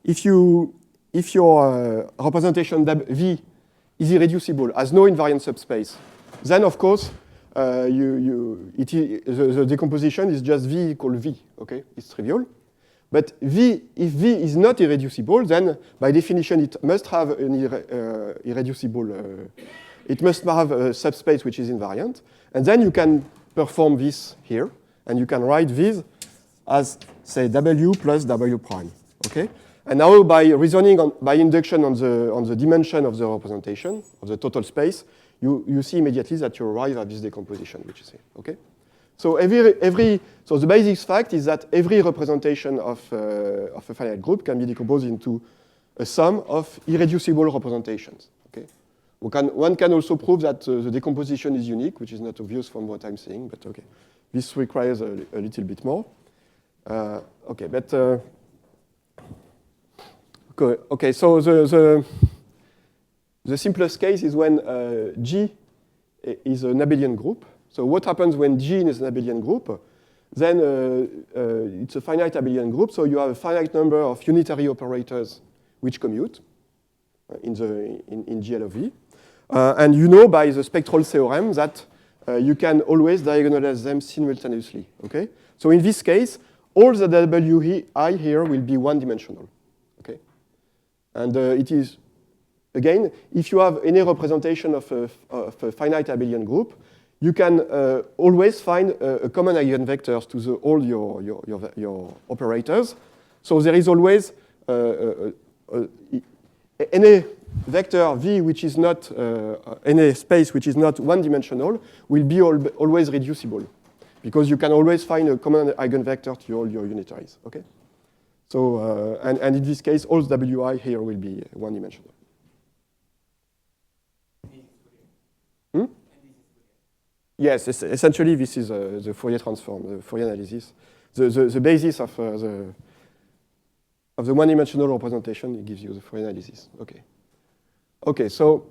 if your representation V is irreducible, has no invariant subspace, then of course the decomposition is just V equal V. Okay, it's trivial. But if V is not irreducible, then by definition it must have an irreducible. It must have a subspace which is invariant, and then you can perform this here, and you can write this as say W plus W prime. Okay. And now, by reasoning by induction on the dimension of the representation of the total space, you see immediately that you arrive at this decomposition, which is here. Okay. So so the basic fact is that every representation of a finite group can be decomposed into a sum of irreducible representations. Okay. One can also prove that the decomposition is unique, which is not obvious from what I'm saying, but okay. This requires a little bit more. Okay, but. Okay, so the simplest case is when G is an abelian group. So what happens when G is an abelian group? Then it's a finite abelian group, so you have a finite number of unitary operators which commute in GL of V. And you know by the spectral theorem that you can always diagonalize them simultaneously. Okay? So in this case, all the WI here will be one-dimensional. And it is, again, if you have any representation of a finite abelian group, you can always find a common eigenvectors to all your operators. So there is always any vector V which is not, any space which is not one-dimensional will be always reducible, because you can always find a common eigenvector to all your unitaries. Okay? So, and in this case, all the WI here will be one-dimensional. Hmm? Yes, essentially this is the Fourier transform, the Fourier analysis. The basis of the one-dimensional representation, it gives you the Fourier analysis. Okay. Okay, so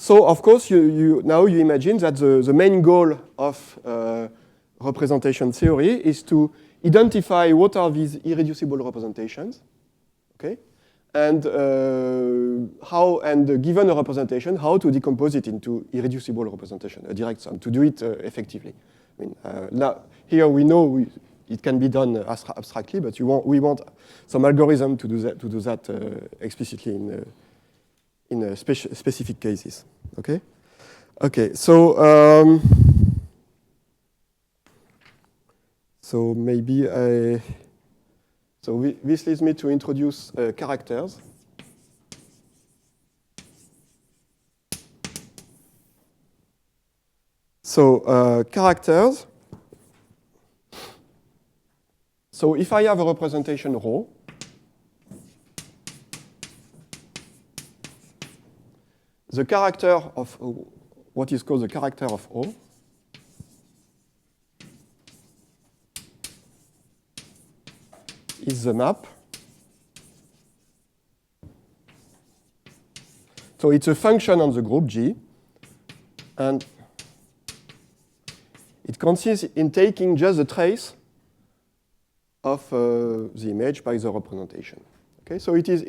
So of course, now you imagine that the main goal of representation theory is to identify what are these irreducible representations, okay? And given a representation, how to decompose it into irreducible representation, a direct sum, to do it effectively. I mean, now here we know it can be done abstractly, but we want some algorithm to do that explicitly in specific cases. Okay. Okay. So so maybe this leads me to introduce characters. So characters. So if I have a representation rho, the character of what is called the character of O is the map. So it's a function on the group G, and it consists in taking just the trace of the image by the representation. Okay, so it is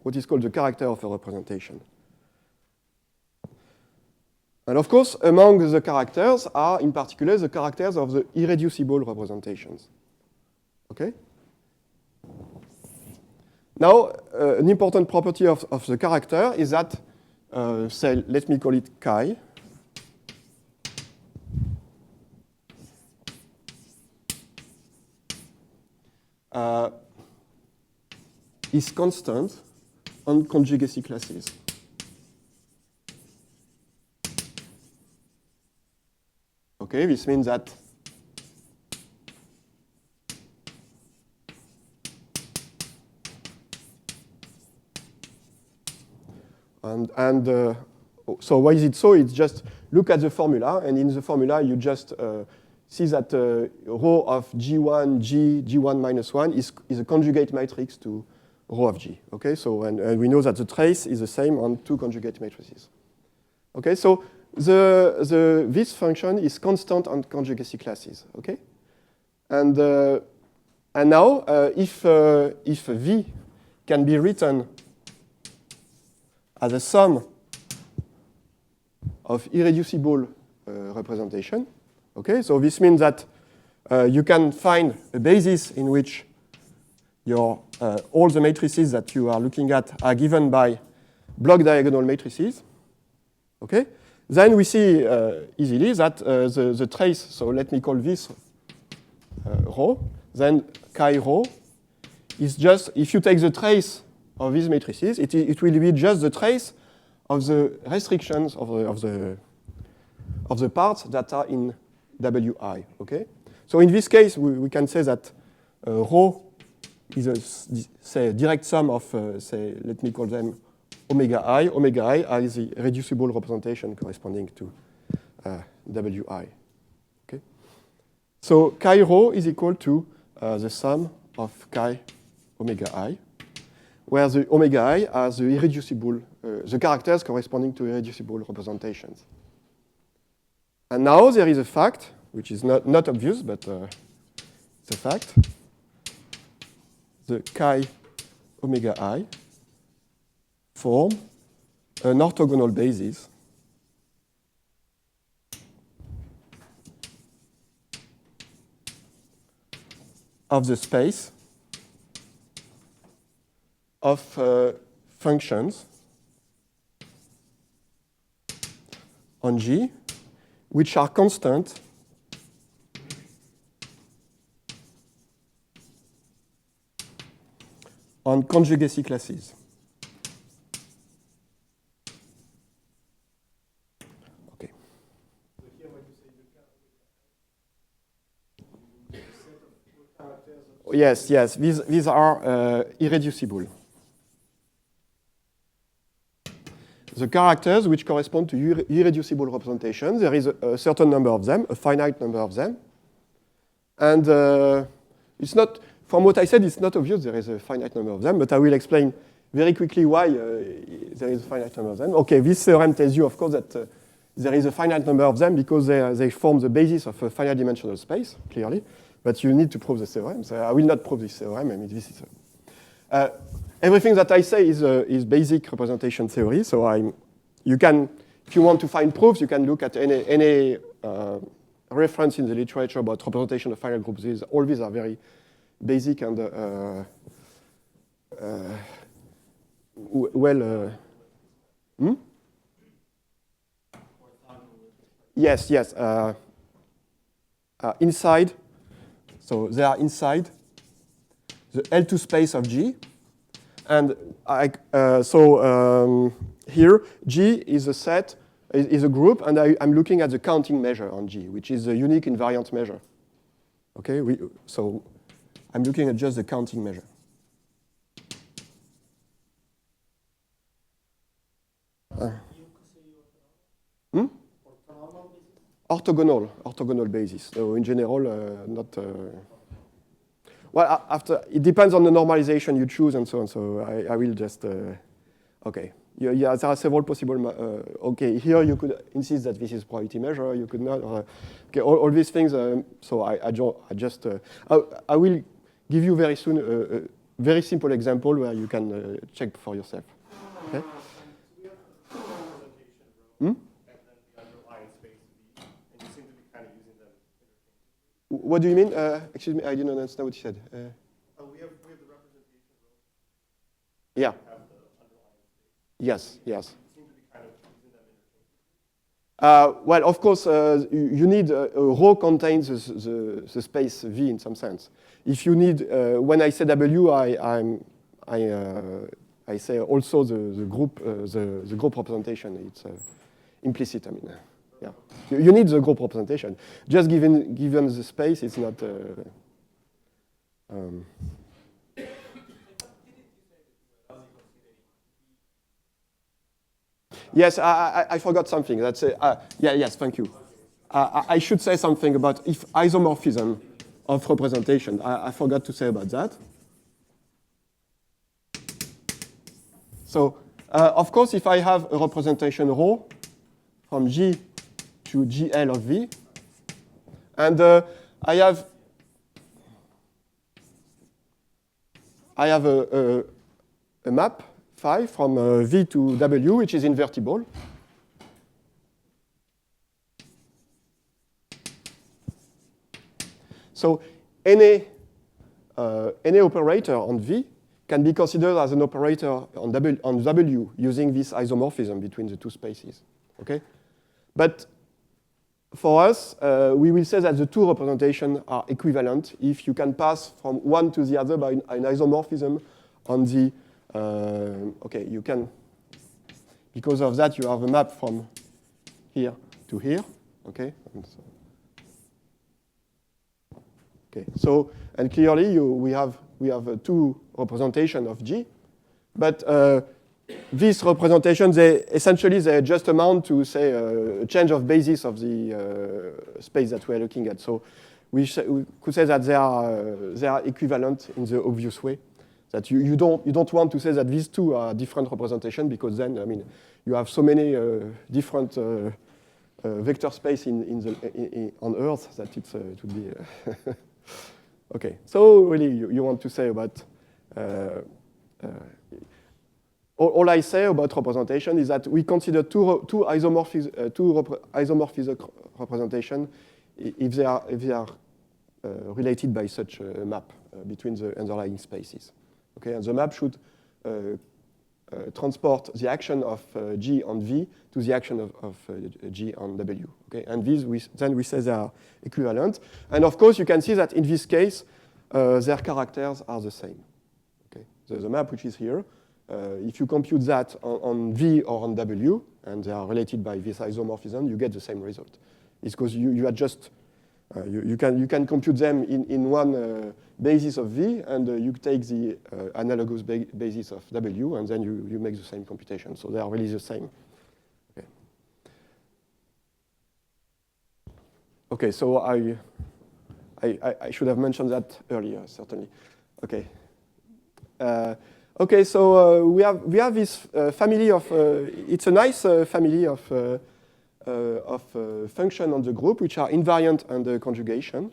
what is called the character of a representation. And of course, among the characters are, in particular, the characters of the irreducible representations. Okay. Now, an important property of the character is that, say, let me call it chi. Is constant on conjugacy classes. Okay, this means that so why is it so? It's just look at the formula, and in the formula you just see that rho of G1, G1 minus 1 is a conjugate matrix to rho of G. Okay, so and we know that the trace is the same on two conjugate matrices. Okay, so this function is constant on conjugacy classes. Okay, and now if V can be written as a sum of irreducible representation. Okay, so this means that you can find a basis in which your all the matrices that you are looking at are given by block diagonal matrices. Okay, then we see easily that the trace. So let me call this rho. Then chi rho is just, if you take the trace of these matrices, it will be just the trace of the restrictions of the parts that are in Wi. Okay, so in this case we can say that rho is a direct sum of say, let me call them omega I. Omega I is the reducible representation corresponding to Wi. Okay, so chi rho is equal to the sum of chi omega I, where the omega I are the irreducible, the characters corresponding to irreducible representations. And now there is a fact, which is not obvious, but it's a fact. The chi omega I form an orthogonal basis of the space of functions on G which are constant on conjugacy classes. Okay. Yes, yes, these are irreducible. The characters which correspond to irreducible representations, there is a certain number of them, a finite number of them. And it's not, from what I said, it's not obvious there is a finite number of them, but I will explain very quickly why there is a finite number of them. Okay, this theorem tells you, of course, that there is a finite number of them because they form the basis of a finite dimensional space, clearly. But you need to prove the theorem. So I will not prove this theorem. I mean, this is everything that I say is basic representation theory. So you can, if you want to find proofs, you can look at any reference in the literature about representation of finite groups. All these are very basic and well. Yes, yes. Inside, so they are inside the L2 space of G. And here, G is a set, is a group, and I'm looking at the counting measure on G, which is a unique invariant measure. Okay, so I'm looking at just the counting measure. Orthogonal basis. So in general, not. Well, after it depends on the normalization you choose and so on. So I will just. Okay. Yeah, there are several possible. Okay, here you could insist that this is probability measure. You could not. Okay, all these things. So I just. I will give you very soon a very simple example where you can check for yourself. Okay. What do you mean? Excuse me, I didn't understand what you said. We have the representation row. Yeah. Have the underlying space. Yes, yes. Seem to be kind of using them interchangeably. Well, of course, you need a row contains the space V in some sense. If you need, when I say W, I say also the group representation. It's implicit. I mean. Yeah. You need the group representation. Just given the space, it's not. Yes, I forgot something. That's yes, thank you. I should say something about if isomorphism of representation. I forgot to say about that. So, of course, if I have a representation rho from G to GL of V, and I have a map phi from V to W, which is invertible. So any operator on V can be considered as an operator on W using this isomorphism between the two spaces. Okay, but for us, we will say that the two representations are equivalent if you can pass from one to the other by an isomorphism on the, okay, you can, because of that, you have a map from here to here, okay? Okay, so, and clearly we have two representations of G, but these representations, they just amount to, say, a change of basis of the space that we are looking at. So we could say that they are equivalent in the obvious way. That you don't want to say that these two are different representations because then, I mean, you have so many different vector space on Earth that it would be. Okay, so really you want to say about. All I say about representation is that we consider two isomorphic representation if they are related by such a map between the underlying spaces. Okay, and the map should transport the action of G on V to the action of G on W. Okay, and then we say they are equivalent. And of course, you can see that in this case, their characters are the same. Okay, the map which is here. If you compute that on V or on W, and they are related by this isomorphism, you get the same result. It's because you adjust, you can compute them in one basis of V, and you take the analogous basis of W, and then you make the same computation. So they are really the same. Okay, okay, so I should have mentioned that earlier, certainly. Okay. Okay, so we have this family of, it's a nice family of function on the group, which are invariant under conjugation.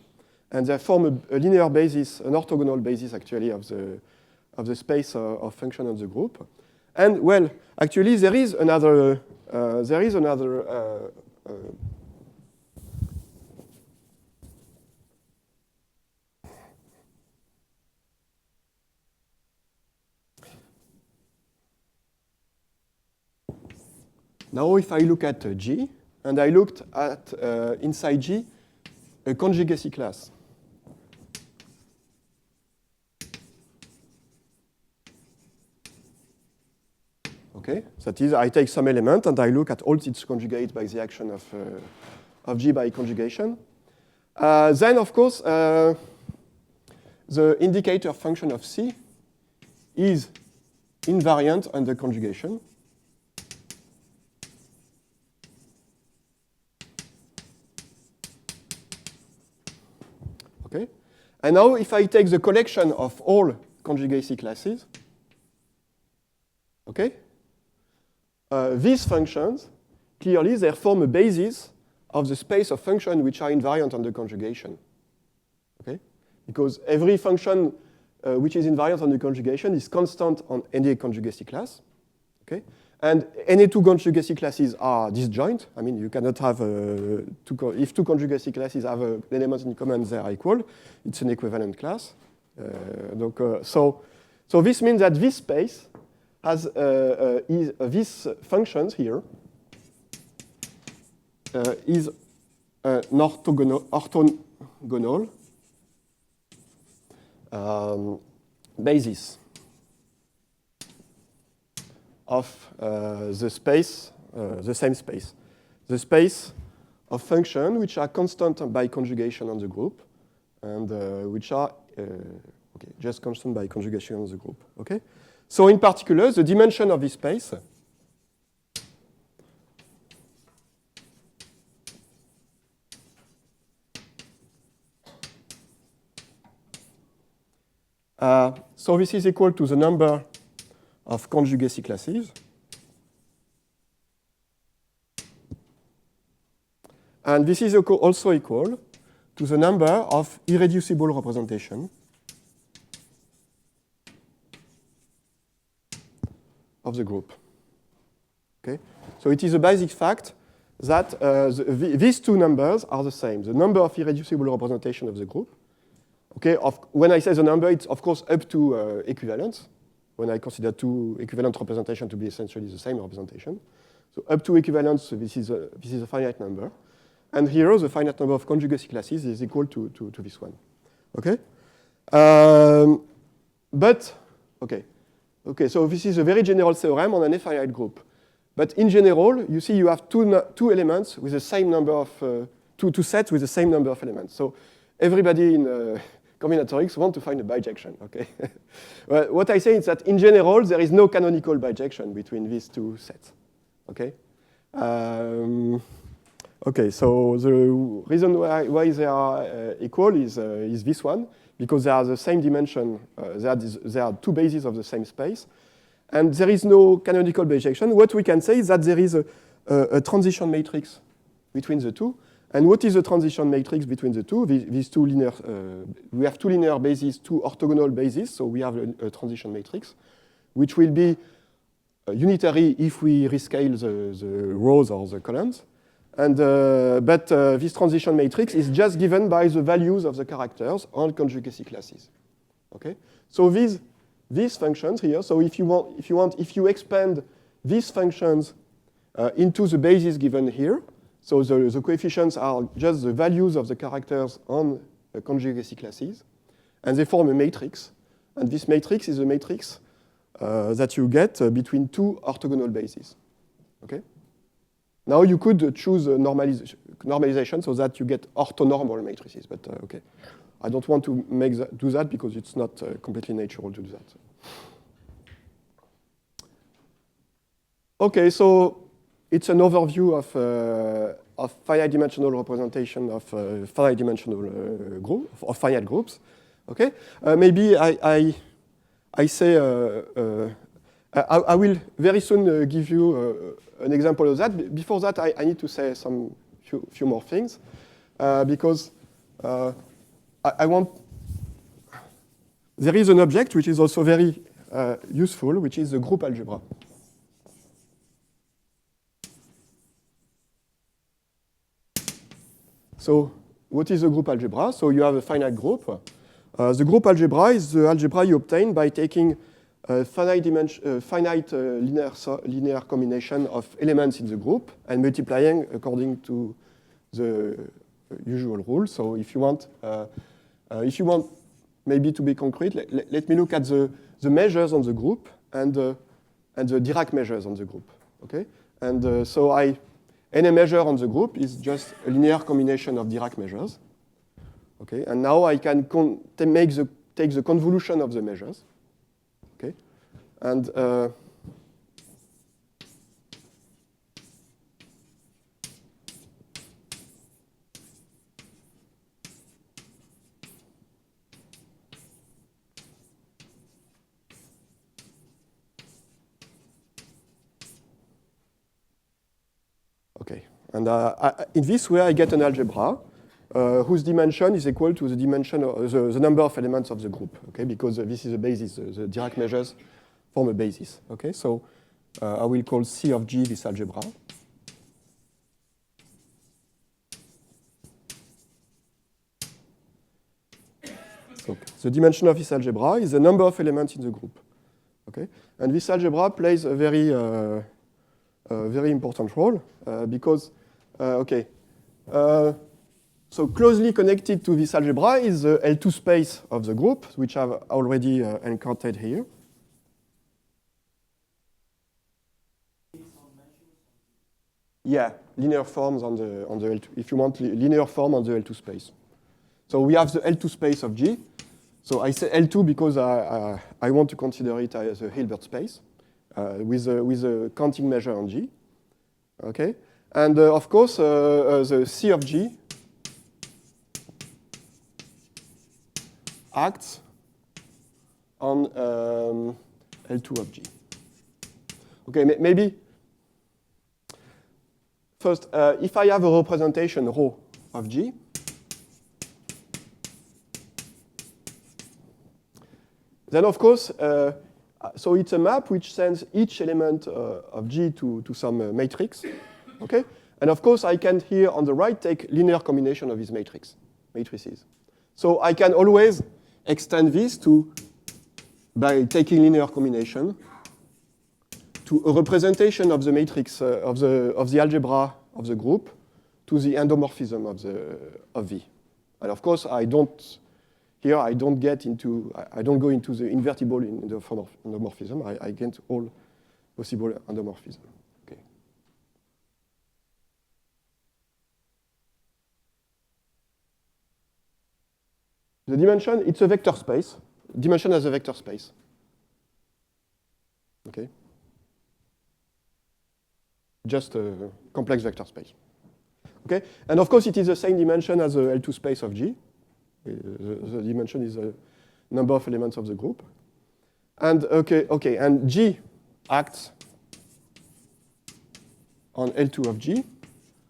And they form a linear basis, an orthogonal basis, actually, of the space of function on the group. And, well, actually, there is another, now if I look at G, and I looked at, inside G, a conjugacy class. Okay, that is, I take some element and I look at all its conjugate by the action of G by conjugation. Then, of course, the indicator function of C is invariant under conjugation. Okay, and now if I take the collection of all conjugacy classes, okay, these functions, clearly, they form a basis of the space of functions which are invariant under conjugation. Okay? Because every function which is invariant under conjugation is constant on any conjugacy class. Okay? And any two conjugacy classes are disjoint. I mean, you cannot have if two conjugacy classes have an element in common, they are equal. It's an equivalent class. So this means that this space has these functions here is an orthogonal basis of the space, the same space. The space of functions which are constant by conjugation on the group and which are just constant by conjugation on the group. Okay? So in particular, the dimension of this space so this is equal to the number of conjugacy classes. And this is also equal to the number of irreducible representation of the group. Okay? So it is a basic fact that these two numbers are the same. The number of irreducible representation of the group. Okay? When I say the number, it's of course up to equivalence. When I consider two equivalent representations to be essentially the same representation. So up to equivalence, this is a finite number. And here, the finite number of conjugacy classes is equal to this one. Okay? Okay, so this is a very general theorem on an finite group. But in general, you see you have two elements with the same number of, two sets with the same number of elements. So everybody in combinatorics want to find a bijection, okay? Well, what I say is that in general, there is no canonical bijection between these two sets, okay? Okay, so the reason why they are equal is this one, because they are the same dimension, they are two bases of the same space, and there is no canonical bijection. What we can say is that there is a transition matrix between the two. And what is the transition matrix between the two? These two linear, we have two linear bases, two orthogonal bases, so we have a transition matrix, which will be unitary if we rescale the rows or the columns. And, but this transition matrix is just given by the values of the characters on conjugacy classes. Okay? So these functions here, so if you expand these functions into the bases given here, so the coefficients are just the values of the characters on conjugacy classes, and they form a matrix. And this matrix is a matrix that you get between two orthogonal bases. Okay? Now you could choose normalization so that you get orthonormal matrices, but okay. I don't want to do that because it's not completely natural to do that. Okay, so it's an overview of finite dimensional representation of finite dimensional group of finite groups. Okay, maybe I I say, I will very soon give you an example of that. Before that, I need to say some few more things because I want. There is an object which is also very useful, which is the group algebra. So what is the group algebra? So you have a finite group. The group algebra is the algebra you obtain by taking a finite linear combination of elements in the group and multiplying according to the usual rule. So if you want maybe to be concrete, let me look at the measures on the group and the Dirac measures on the group. Okay, and so any measure on the group is just a linear combination of Dirac measures. Okay, and now I can take the convolution of the measures. Okay, and okay, and in this way I get an algebra whose dimension is equal to the dimension of the number of elements of the group. Okay, because this is a basis. The Dirac measures form a basis. Okay, so I will call C of G this algebra. So the dimension of this algebra is the number of elements in the group. Okay, and this algebra plays a very important role because so closely connected to this algebra is the L2 space of the group, which I've already encountered here. Yeah, linear forms on the L2. If you want linear form on the L2 space. So we have the L2 space of G. So I say L2 because I want to consider it as a Hilbert space with a counting measure on G. Okay, and of course the C of G acts on L2 of G. Okay, maybe first, if I have a representation ρ of G, then of course, so it's a map which sends each element of G to some matrix. Okay, and of course I can here on the right take linear combination of these matrices. So I can always extend this by taking linear combination to a representation of the matrix of the algebra of the group to the endomorphism of V. And of course, I don't go into the invertible in the form of endomorphism. I get all possible endomorphism. Okay. The dimension, it's a vector space. Dimension as a vector space. Okay. Just a complex vector space. Okay, and of course it is the same dimension as the L2 space of G. The dimension is the number of elements of the group. And and G acts on L2 of G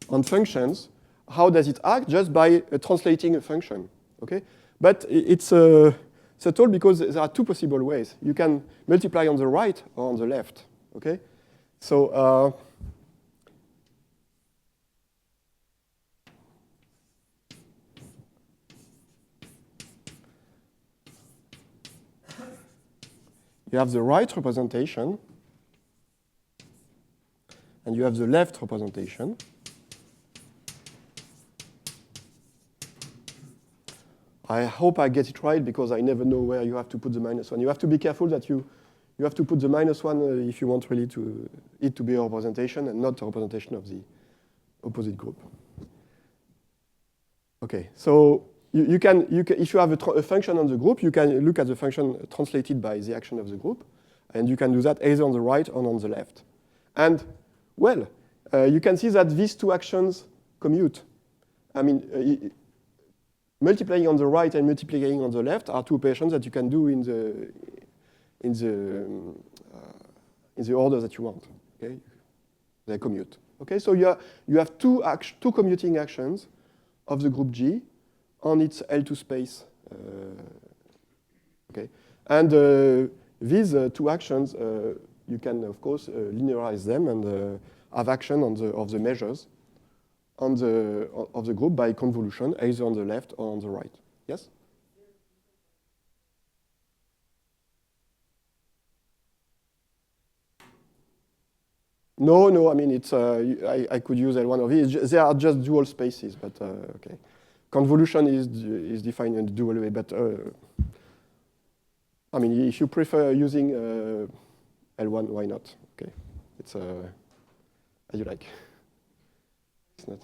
on functions. How does it act? Just by translating a function. Okay, but it's subtle because there are two possible ways. You can multiply on the right or on the left. Okay, so. You have the right representation, and you have the left representation. I hope I get it right because I never know where you have to put the -1. You have to be careful that you have to put the -1 if you want really it to be a representation and not a representation of the opposite group. Okay, so you can if you have a function on the group, you can look at the function translated by the action of the group, and you can do that either on the right or on the left. And well, you can see that these two actions commute. I mean, multiplying on the right and multiplying on the left are two operations that you can do in the order that you want. Okay, they commute. Okay, so you have two commuting actions of the group G on its L2 space. Okay, and these two actions, you can of course linearize them and have action of the measures of the group by convolution, either on the left or on the right. Yes? No, I mean, it's, I could use L1 or V. They are just dual spaces, but okay. Convolution is defined in a dual way, but I mean, if you prefer using L1, why not? Okay, it's as you like. It's not.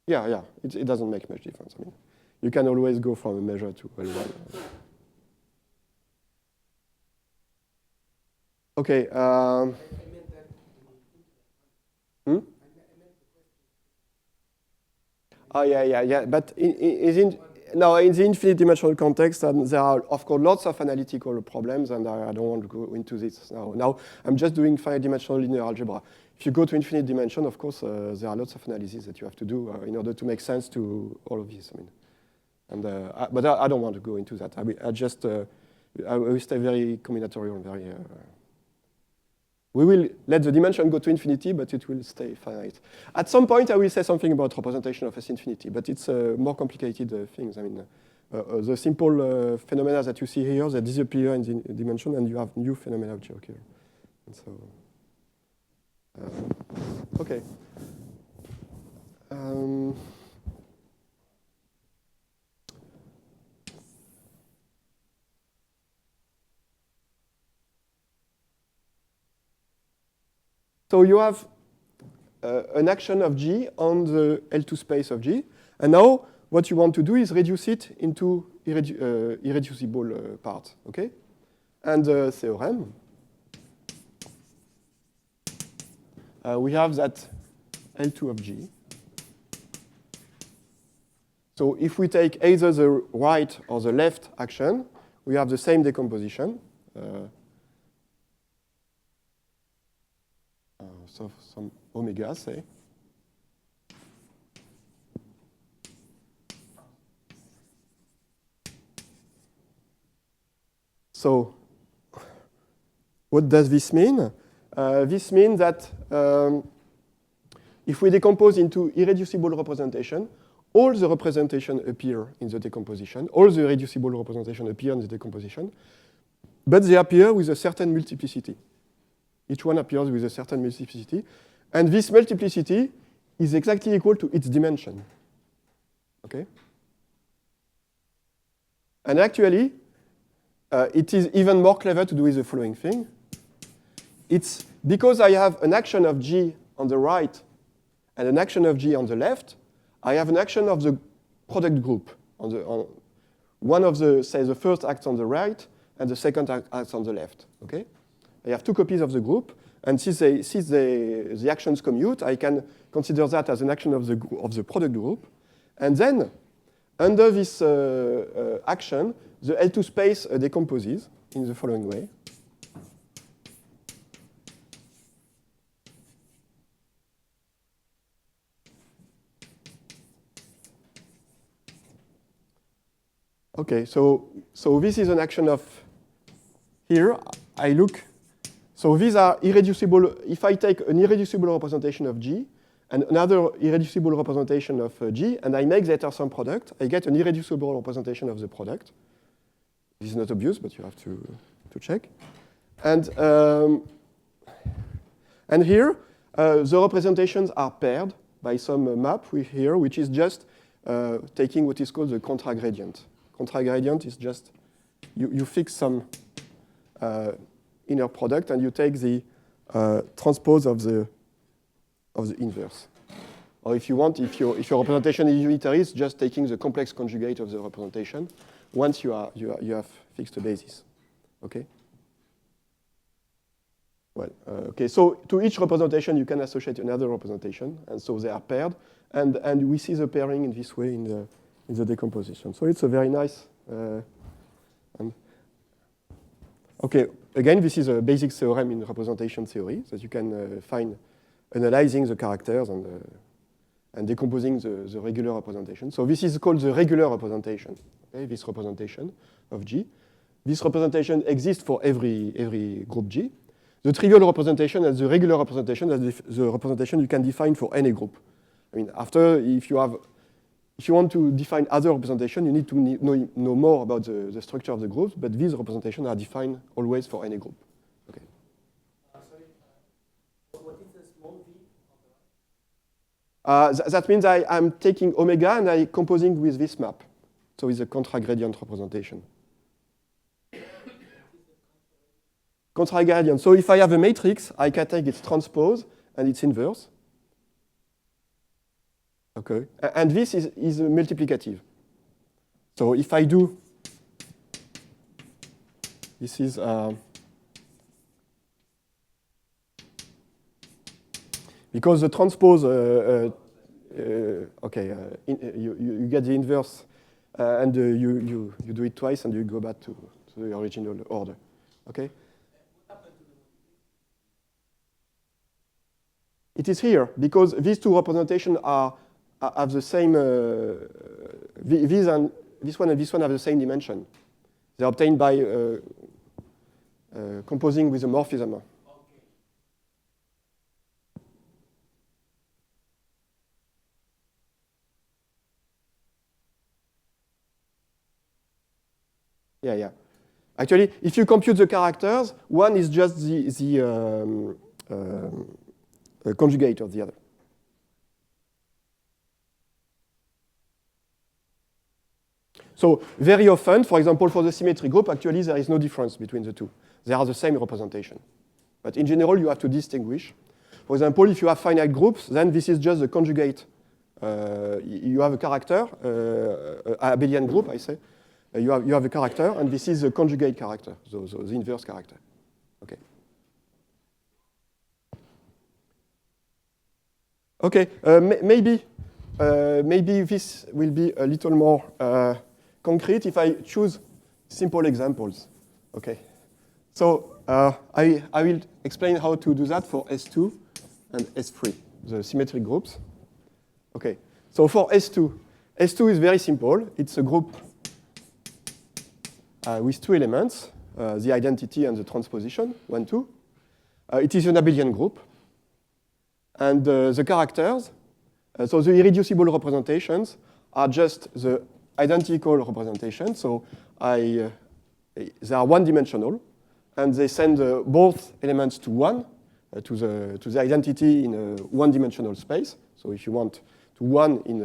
Yeah, it doesn't make much difference. I mean, you can always go from a measure to L1. Okay. Oh, yeah. But in the infinite dimensional context, there are, of course, lots of analytical problems, and I don't want to go into this now. Now, I'm just doing finite dimensional linear algebra. If you go to infinite dimension, of course, there are lots of analyses that you have to do in order to make sense to all of this. I mean, and but I don't want to go into that. I will stay very combinatorial, very. We will let the dimension go to infinity, but it will stay finite. At some point, I will say something about representation of S infinity, but it's more complicated things. I mean, the simple phenomena that you see here, they disappear in the dimension, and you have new phenomena which occur. And so, okay. So you have an action of G on the L2 space of G. And now what you want to do is reduce it into irreducible parts. Okay? And the theorem, we have that L2 of G. So if we take either the right or the left action, we have the same decomposition. So some omega, say. So what does this mean? This means that if we decompose into irreducible representation, all the representation appear in the decomposition, all the irreducible representation appear in the decomposition, but they appear with a certain multiplicity. Each one appears with a certain multiplicity. And this multiplicity is exactly equal to its dimension. Okay? And actually, it is even more clever to do with the following thing. It's because I have an action of G on the right and an action of G on the left, I have an action of the product group. On one of the, say, the first acts on the right and the second acts on the left. Okay? I have two copies of the group, and since the actions commute, I can consider that as an action of the product group. And then, under this action, the L2 space decomposes in the following way. Okay, so this is an action of here. I look. So these are irreducible. If I take an irreducible representation of G and another irreducible representation of G, and I make the Ethersum product, I get an irreducible representation of the product. This is not obvious, but you have to check. And here, the representations are paired by some map here, which is just taking what is called the contragradient. Contragradient is just, you fix some inner product, and you take the transpose of the inverse. Or if you want, if your representation is unitary, it's just taking the complex conjugate of the representation once you have fixed a basis. Okay? Well, okay. So to each representation, you can associate another representation, and so they are paired, and we see the pairing in this way in the decomposition. So it's a very nice Okay, again, this is a basic theorem in representation theory that you can find analyzing the characters and decomposing the regular representation. So this is called the regular representation, okay, this representation of G. This representation exists for every group G. The trivial representation and the regular representation is the representation you can define for any group. I mean, after, if you want to define other representation, you need to know more about the structure of the groups, but these representations are defined always for any group. Okay. Sorry, what is the small v on the right? That means I'm taking omega and I'm composing with this map. So it's a contra-gradient representation. Contra-gradient. So if I have a matrix, I can take its transpose and its inverse. Okay. And this is multiplicative. So if I do, this is, because the transpose, you get the inverse, and you do it twice, and you go back to the original order. Okay. It is here because these two representations have the same. This one and this one have the same dimension. They're obtained by composing with a morphism. Okay. Yeah. Actually, if you compute the characters, one is just the conjugate of the other. So very often, for example, for the symmetry group, actually there is no difference between the two. They are the same representation. But in general, you have to distinguish. For example, if you have finite groups, then this is just the conjugate. You have a character, a abelian group, I say. You have a character, and this is the conjugate character, so the inverse character. Okay. Okay, maybe this will be a little more concrete if I choose simple examples. Okay, so I will explain how to do that for S2 and S3, the symmetric groups. Okay, so for S2 is very simple. It's a group with two elements, the identity and the transposition, 1, 2. It is an abelian group. And the characters, so the irreducible representations are just the identical representations. So they are one-dimensional, and they send both elements to 1, to the identity in a one-dimensional space. So if you want to 1 in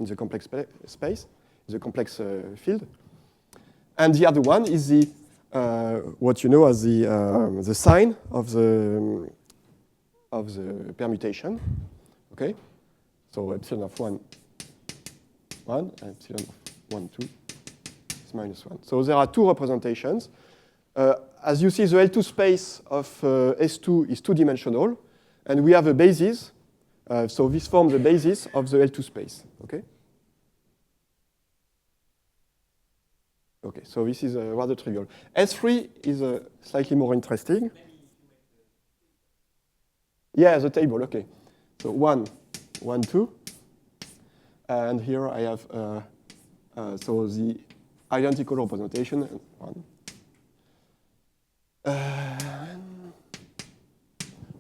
the complex space, the complex field. And the other one is the what you know as the sign of the permutation. Okay, so epsilon of 1, 1, and epsilon of 1, 2 is -1. So there are two representations. As you see, the L2 space of S2 is two-dimensional, and we have a basis. So this forms the basis of the L2 space. Okay. Okay, so this is rather trivial. S3 is slightly more interesting. Yeah, the table, okay. So 1, 1, 2. And here I have, so the identical representation, and 1.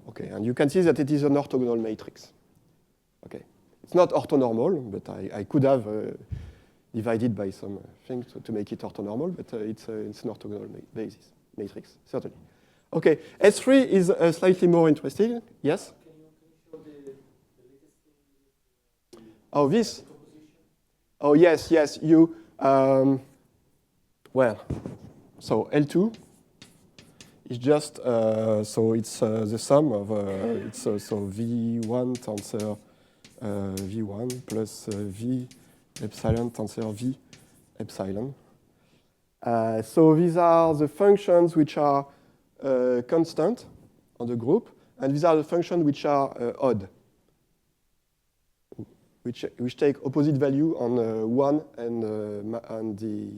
Okay, and you can see that it is an orthogonal matrix. Okay, it's not orthonormal, but I could have divided by some things to make it orthonormal, but it's an orthogonal basis matrix, certainly. Okay, S3 is slightly more interesting. Yes? Can you show the latest thing? Oh, this? Oh, yes. You, well, so L2 is just, so it's the sum of, it's so V1 tensor V1 plus V epsilon tensor V epsilon. So these are the functions which are constant on the group, and these are the functions which are odd. which take opposite value on 1 and the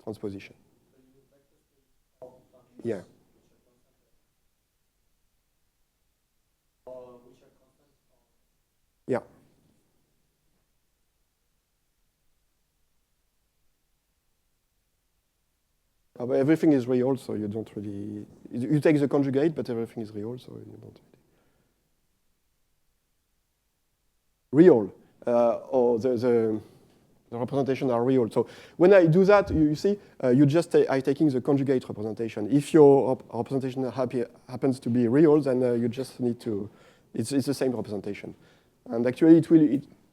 transposition. Yeah. Yeah. But everything is real, so you don't really. You take the conjugate, but everything is real, so you don't really. Real, or the representation are real. So when I do that, you see, you just are taking the conjugate representation. If your representation happens to be real, then you just need to. It's the same representation, and actually,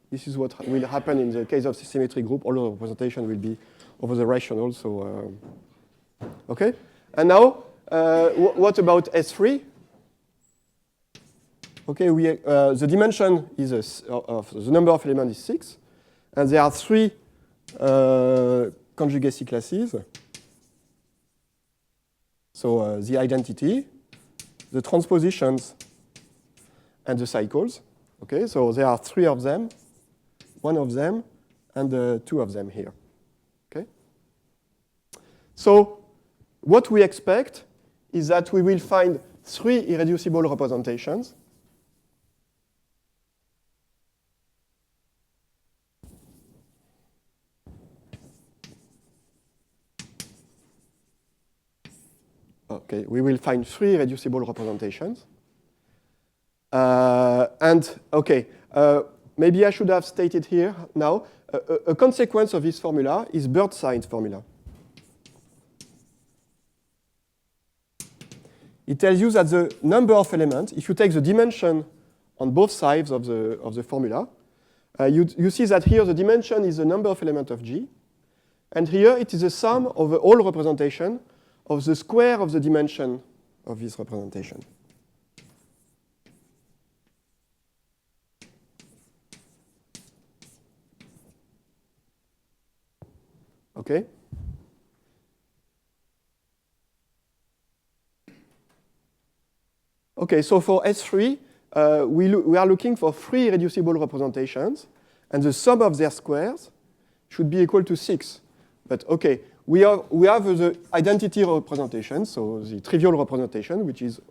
this is what will happen in the case of the symmetry group. All the representation will be over the rational. So. Okay, and now what about S3? Okay, the dimension is of the number of elements is 6, and there are 3 conjugacy classes. So the identity, the transpositions, and the cycles. Okay, so there are 3 of them, 1 of them, and 2 of them here. Okay, so what we expect is that we will find 3 irreducible representations. Okay, we will find 3 irreducible representations. Maybe I should have stated here now, a consequence of this formula is Bird-Science formula. It tells you that the number of elements, if you take the dimension on both sides of the formula, you see that here the dimension is the number of elements of G, and here it is the sum of the whole representation of the square of the dimension of this representation. Okay? Okay, so for S3, we are looking for 3 irreducible representations, and the sum of their squares should be equal to 6. But okay, we have the identity representation, so the trivial representation, which is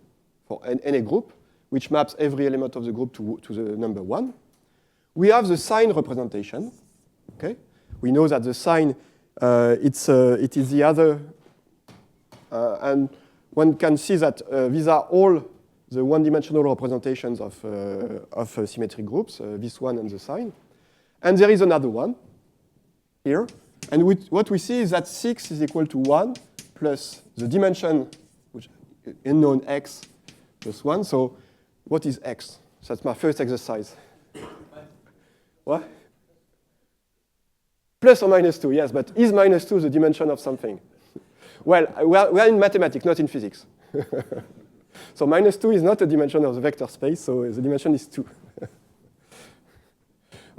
for any group, which maps every element of the group to the number 1. We have the sign representation. Okay, we know that the sign it is the other, and one can see that these are all the one-dimensional representations of symmetric groups, this one and the sign. And there is another one here. And what we see is that 6 is equal to 1 plus the dimension, which unknown x, plus 1. So what is x? That's my first exercise. What? Plus or minus 2, yes, but is minus 2 the dimension of something? Well, we are in mathematics, not in physics. So minus 2 is not a dimension of the vector space, so the dimension is 2.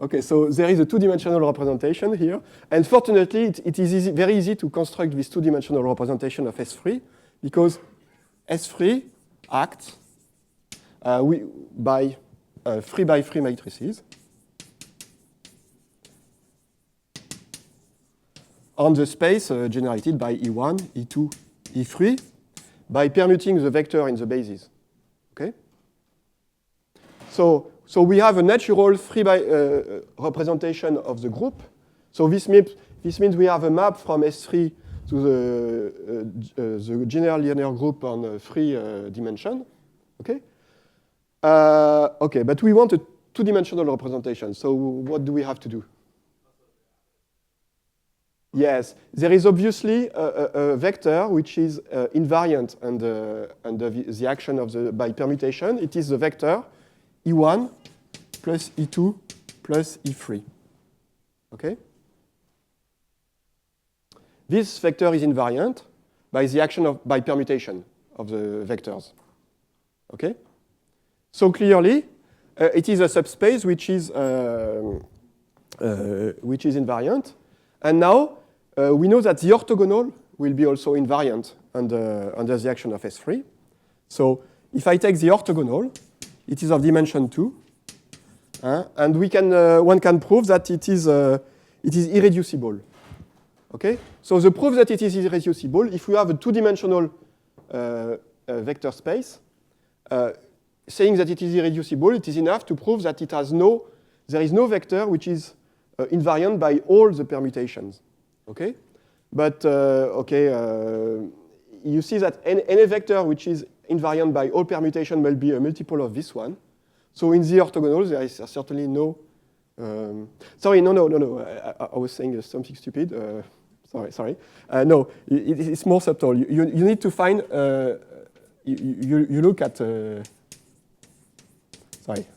Okay, so there is a 2-dimensional representation here. And fortunately, it is very easy to construct this 2-dimensional representation of S3, because S3 acts by 3x3 matrices on the space generated by E1, E2, E3, by permuting the vector in the bases. Okay? So we have a natural 3 representation of the group. So this means we have a map from S3 to the general linear group on 3 dimension. Okay? Okay, but we want a 2-dimensional representation. So what do we have to do? Yes, there is obviously a vector which is invariant under the action of by permutation. It is the vector E1 plus E2 plus E3. Okay? This vector is invariant by the action by permutation of the vectors. Okay? So clearly, it is a subspace which is invariant. And now, we know that the orthogonal will be also invariant under the action of S3. So if I take the orthogonal, it is of dimension 2. And one can prove that it is irreducible. Okay? So the proof that it is irreducible, if we have a two-dimensional vector space, saying that it is irreducible, it is enough to prove that there is no vector which is invariant by all the permutations. Okay? But you see that any vector which is invariant by all permutation will be a multiple of this one. So in the orthogonal, there is certainly no. Sorry, no. I was saying something stupid. Sorry. No, it's more subtle. You need to find. You look at. Sorry,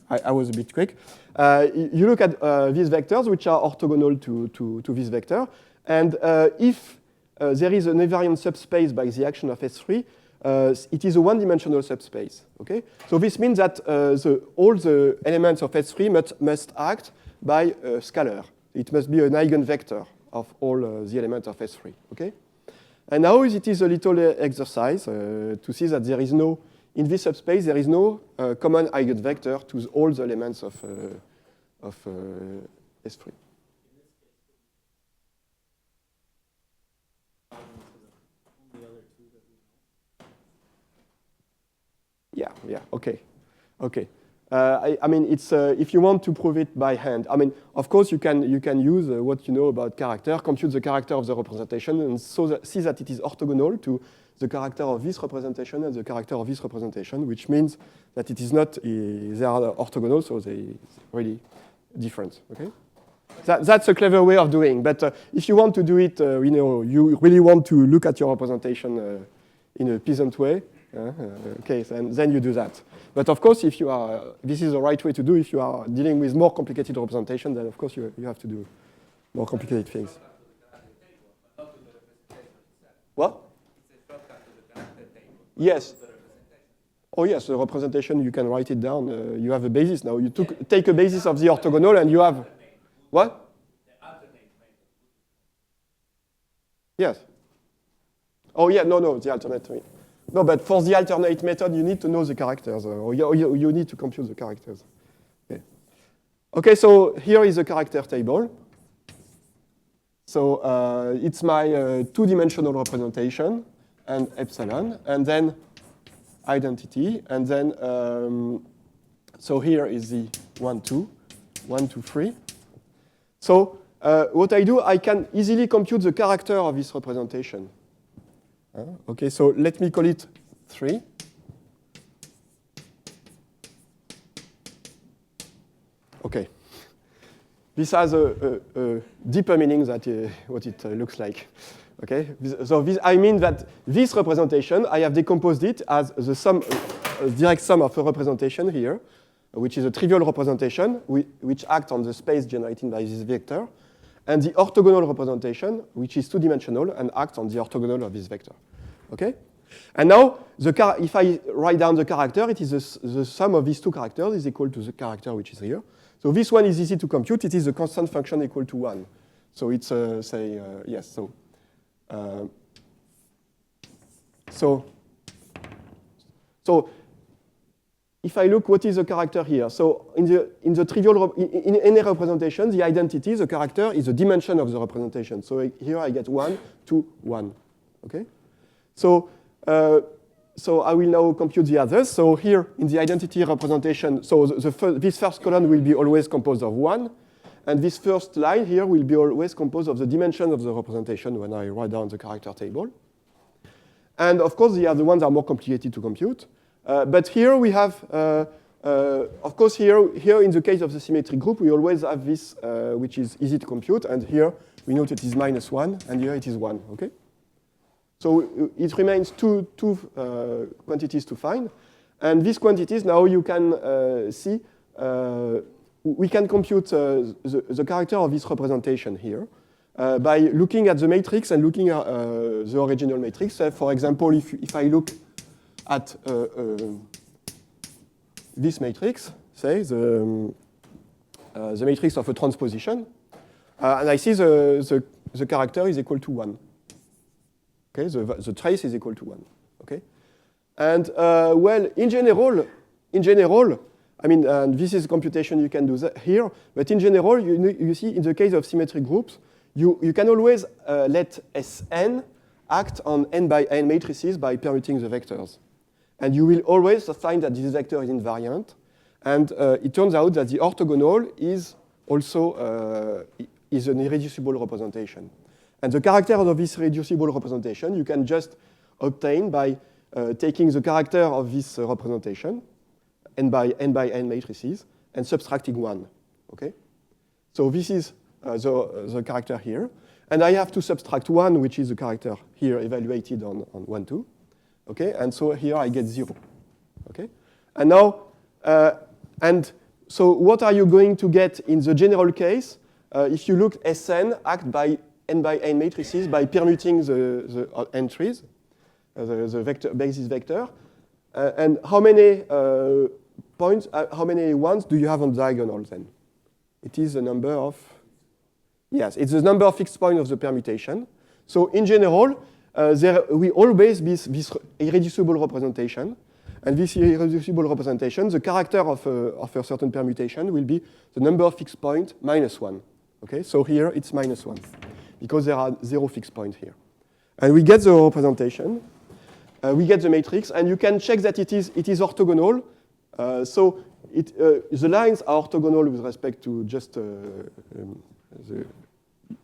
I was a bit quick. You look at these vectors which are orthogonal to this vector, and if there is an invariant subspace by the action of S3, it is a one-dimensional subspace. Okay, so this means that all the elements of S3 must act by a scalar. It must be an eigenvector of all the elements of S3. Okay, and now it is a little exercise to see that there is no in this subspace there is no common eigenvector to all the elements of S3. Yeah. Okay. I mean, it's if you want to prove it by hand. I mean, of course, you can use what you know about character, compute the character of the representation, and see that it is orthogonal to the character of this representation and the character of this representation, which means that it is not they are orthogonal, so they really different. Okay. That's a clever way of doing. But if you want to do it, you really want to look at your representation in a pleasant way. Okay, then you do that. But of course, if you are, this is the right way to do. If you are dealing with more complicated representation, then of course you have to do more complicated things. What? Yes. Oh yes, the representation you can write it down. You have a basis now. You take a basis of the orthogonal, and you have what? Yes. Oh yeah, no, the alternate. No, but for the alternate method, you need to know the characters, or you need to compute the characters. Okay, so here is the character table. So it's my two-dimensional representation, and epsilon, and then identity, and then, so here is the 1, 2, 1, 2, 3. So what I do, I can easily compute the character of this representation. Okay, so let me call it 3. Okay. This has a deeper meaning than what it looks like. Okay, so I mean that this representation, I have decomposed it as the sum, direct sum of a representation here, which is a trivial representation, which acts on the space generated by this vector, and the orthogonal representation, which is two-dimensional and acts on the orthogonal of this vector. Okay? And now, if I write down the character, it is the sum of these two characters is equal to the character which is here. So this one is easy to compute. It is a constant function equal to 1. So it's, yes, so if I look, what is the character here? So in the trivial, in any representation, the identity, the character, is the dimension of the representation. So here I get 1, 2, 1. Okay? So I will now compute the others. So here in the identity representation, so this first column will be always composed of 1. And this first line here will be always composed of the dimension of the representation when I write down the character table. And of course, the other ones are more complicated to compute. But here we have, of course, here in the case of the symmetric group, we always have this, which is easy to compute. And here we note it is -1, and here it is 1. Okay? So it remains two quantities to find. And these quantities, now you can see, we can compute the character of this representation here by looking at the matrix and looking at the original matrix. For example, if I look at this matrix, say the matrix of a transposition, and I see the character is equal to 1. Okay, the trace is equal to 1. Okay, and well, in general, I mean, this is a computation you can do here. But in general, you see in the case of symmetric groups, you can always let Sn act on n by n matrices by permuting the vectors. And you will always find that this vector is invariant. And it turns out that the orthogonal is also is an irreducible representation. And the character of this irreducible representation you can just obtain by taking the character of this representation, n by n matrices, and subtracting 1. Okay? So this is the character here. And I have to subtract 1, which is the character here evaluated on 1, 2. Okay? And so here I get 0. Okay? And now, and so what are you going to get in the general case if you look Sn act by n matrices by permuting the entries, the vector, basis vector? And how many points, how many ones do you have on diagonal then? It is the number of, yes, it's the number of fixed points of the permutation. So in general, we always this irreducible representation. And this irreducible representation, the character of a certain permutation will be the number of fixed points minus 1. Okay, so here it's minus 1, because there are 0 fixed points here. And we get the representation. We get the matrix, and you can check that it is orthogonal. So the lines are orthogonal with respect to just the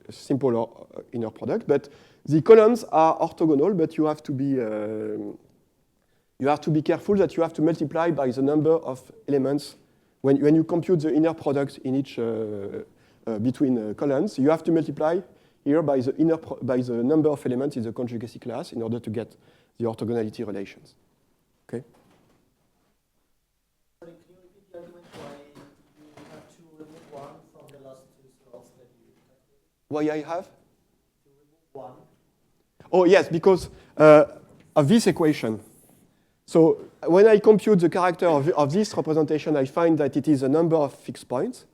simple inner product, but the columns are orthogonal. But you have to be careful that you have to multiply by the number of elements when you compute the inner product in each between columns. You have to multiply here by the number of elements in the conjugacy class in order to get the orthogonality relations. Okay. Sorry, can you repeat the argument why you have to remove 1 from the last 2 slots that you calculated? Why I have? To remove 1. Oh, yes, because of this equation. So when I compute the character of this representation, I find that it is a number of fixed points.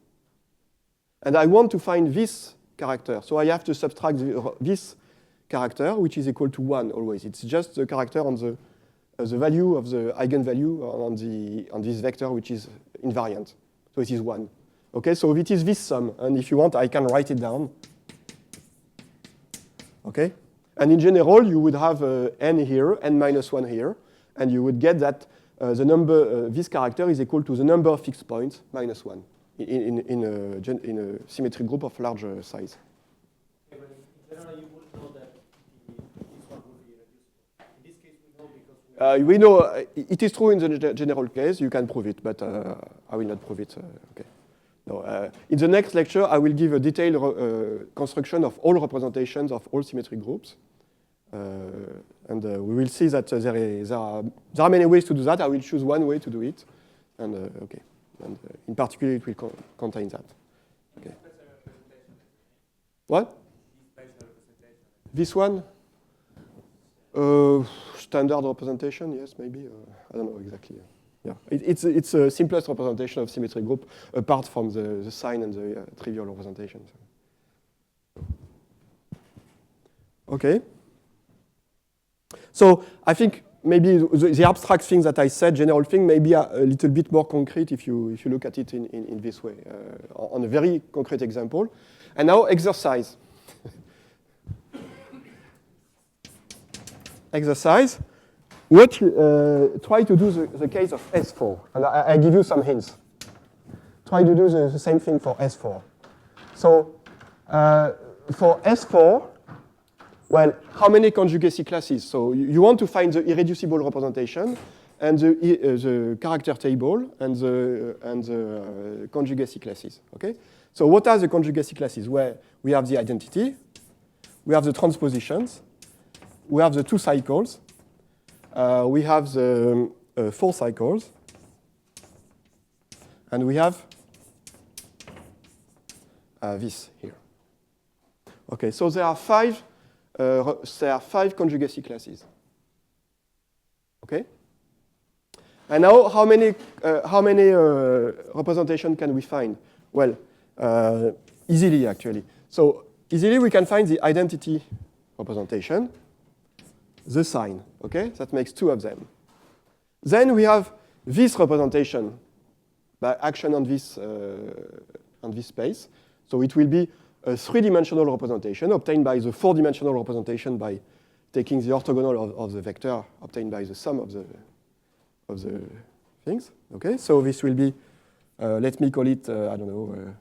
And I want to find this character. So I have to subtract this character, which is equal to 1 always. It's just the character on the value of the eigenvalue on this vector, which is invariant. So it is 1. Okay, so it is this sum. And if you want, I can write it down. Okay? And in general, you would have n here, n minus 1 here. And you would get that the number, this character is equal to the number of fixed points minus 1 in a symmetric group of larger size. Okay, but in general, you would know that this one would be irreducible. In this case, we know because we know it is true in the general case. You can prove it, but I will not prove it. Okay. No, in the next lecture, I will give a detailed construction of all representations of all symmetric groups. And we will see that there are many ways to do that. I will choose one way to do it. And okay. And in particular, it will contain that. Okay. What? This one? Standard representation, yes, maybe. I don't know exactly. Yeah, it's a simplest representation of symmetric group apart from the sign and the trivial representation. Okay. So I think maybe the abstract thing that I said, general thing, may be a little bit more concrete if you look at it in this way, on a very concrete example. And now exercise. Exercise. Try to do the case of S4. And I give you some hints. Try to do the same thing for S4. So for S4, well, how many conjugacy classes? So you want to find the irreducible representation and the character table and the conjugacy classes. Okay. So what are the conjugacy classes? Where we have the identity, we have the transpositions, we have the 2 cycles, we have the 4 cycles, and we have this here. Okay. So there are 5 conjugacy classes. Okay. And now, how many representation can we find? Well, easily actually. So easily we can find the identity representation, the sign. Okay, that makes 2 of them. Then we have this representation, by action on this space. So it will be a three-dimensional representation obtained by the four-dimensional representation by taking the orthogonal of the vector obtained by the sum of the things. Okay, so this will be, let me call it, I don't know,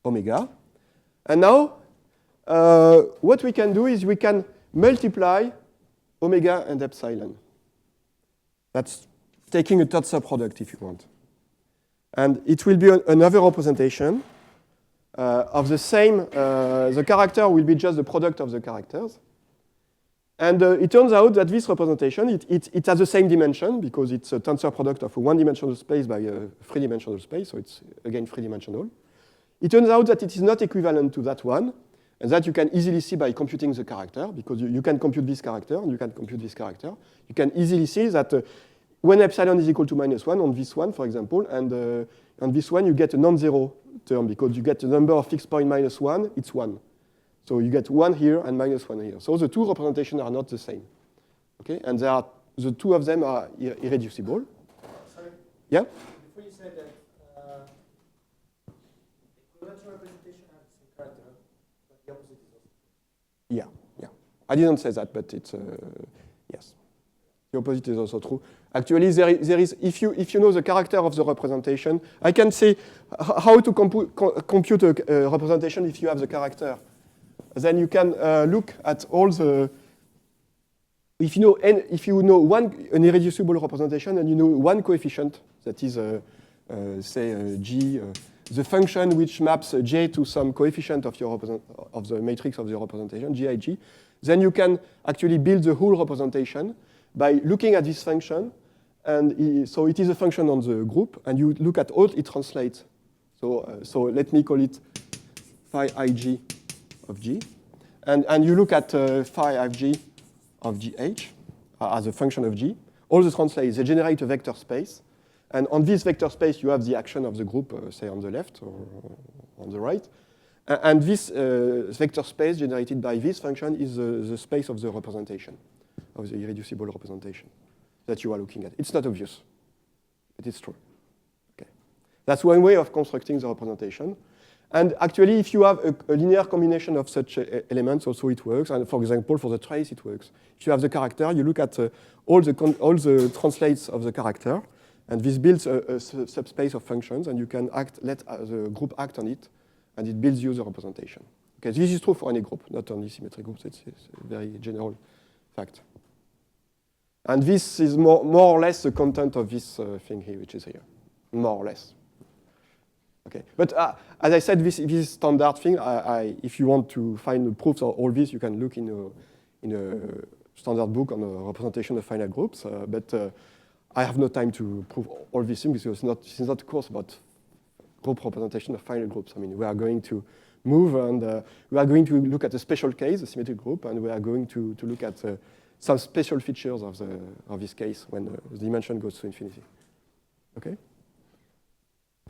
omega. And now, what we can do is we can multiply omega and epsilon. That's taking a tensor product if you want. And it will be another representation of the same, the character will be just the product of the characters. And it turns out that this representation, it has the same dimension because it's a tensor product of a one-dimensional space by a three-dimensional space, so it's, again, three-dimensional. It turns out that it is not equivalent to that one, and that you can easily see by computing the character, because you can compute this character, and you can compute this character. You can easily see that when epsilon is equal to -1 on this one, for example, and on this one you get a non-zero term, because you get the number of fixed point -1, it's 1. So you get 1 here and -1 here. So the two representations are not the same. Okay, and the two of them are irreducible. Sorry? Yeah? Before you said that equivalential representation has the same character, but the opposite is also. Yeah, yeah. I didn't say that, but it's, yes. The opposite is also true. Actually, there is if you know the character of the representation, I can say how to compute a representation if you have the character. Then you can look at all the, if you know an irreducible representation and you know one coefficient, that is, say, G, the function which maps J to some coefficient of the matrix of the representation, Gij, then you can actually build the whole representation by looking at this function. And so it is a function on the group, and you look at all it translates. So let me call it phi ig of G. And you look at phi ig of GH as a function of G. All the translates, they generate a vector space. And on this vector space, you have the action of the group, say, on the left or on the right. And this vector space generated by this function is the space of the representation, of the irreducible representation that you are looking at. It's not obvious, but it's true. Okay. That's one way of constructing the representation. And actually, if you have a linear combination of such elements, also it works. And for example, for the trace, it works. If you have the character, you look at all the translates of the character, and this builds a subspace of functions, and you can let the group act on it, and it builds you the representation. Okay, this is true for any group, not only symmetric groups. It's a very general fact. And this is more or less the content of this thing here, which is here, more or less. Okay, but as I said, this standard thing. If you want to find the proofs of all this, you can look in a standard book on the representation of finite groups. But I have no time to prove all these things because this is not a course about group representation of finite groups. I mean, we are going to move and we are going to look at a special case, a symmetric group, and we are going to look at some special features of this case when the dimension goes to infinity. Okay?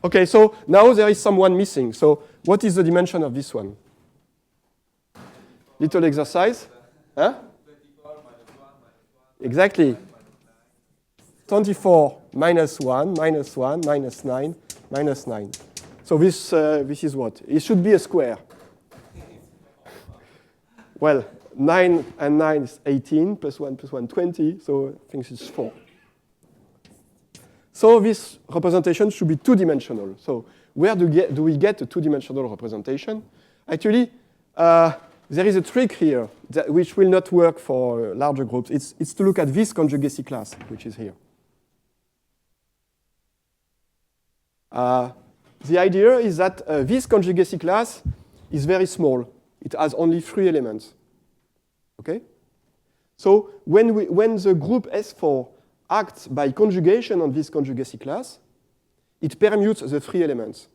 Okay, so now there is someone missing. So what is the dimension of this one? Little exercise. Huh? 24 minus 1 minus 1. Exactly. 24 minus 1, minus 1, minus 9, minus 9. So this is what? It should be a square. Well, 9 and 9 is 18, plus 1 plus 1, 20, so I think it's 4. So this representation should be two-dimensional. So where do we get a two-dimensional representation? Actually, there is a trick here which will not work for larger groups. It's to look at this conjugacy class, which is here. The idea is that this conjugacy class is very small. It has only 3 elements. Okay? So when the group S4 acts by conjugation on this conjugacy class, it permutes the 3 elements.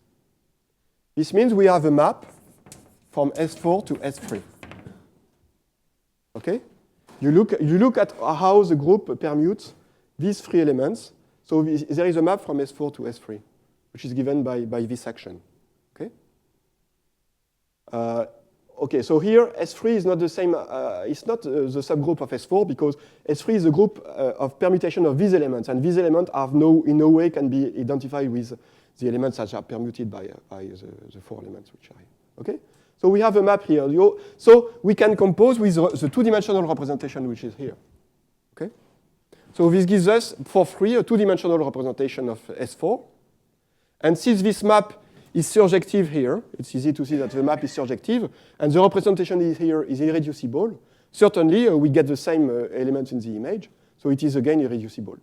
This means we have a map from S4 to S3. Okay? You look at how the group permutes these 3 elements. So there is a map from S4 to S3, which is given by this action. Okay? okay, so here S3 is not the same, it's not the subgroup of S4 because S3 is a group of permutation of these elements, and these elements have in no way can be identified with the elements that are permuted by the 4 elements which are here. Okay? So we have a map here. So we can compose with the 2-dimensional representation which is here. Okay? So this gives us, for free, a 2-dimensional representation of S4. And since this map is surjective here, it's easy to see that the map is surjective, and the representation here is irreducible, certainly we get the same elements in the image, so it is again irreducible.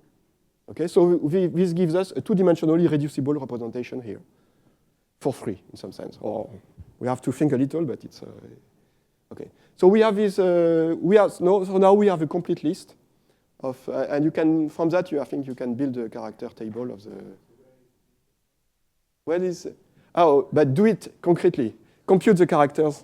Okay, so this gives us a 2-dimensionally reducible representation here, for free, in some sense. Or we have to think a little, but it's okay. So we have this. So now we have a complete list of, and you can from that I think you can build a character table of the. Where is? Oh, but do it concretely. Compute the characters.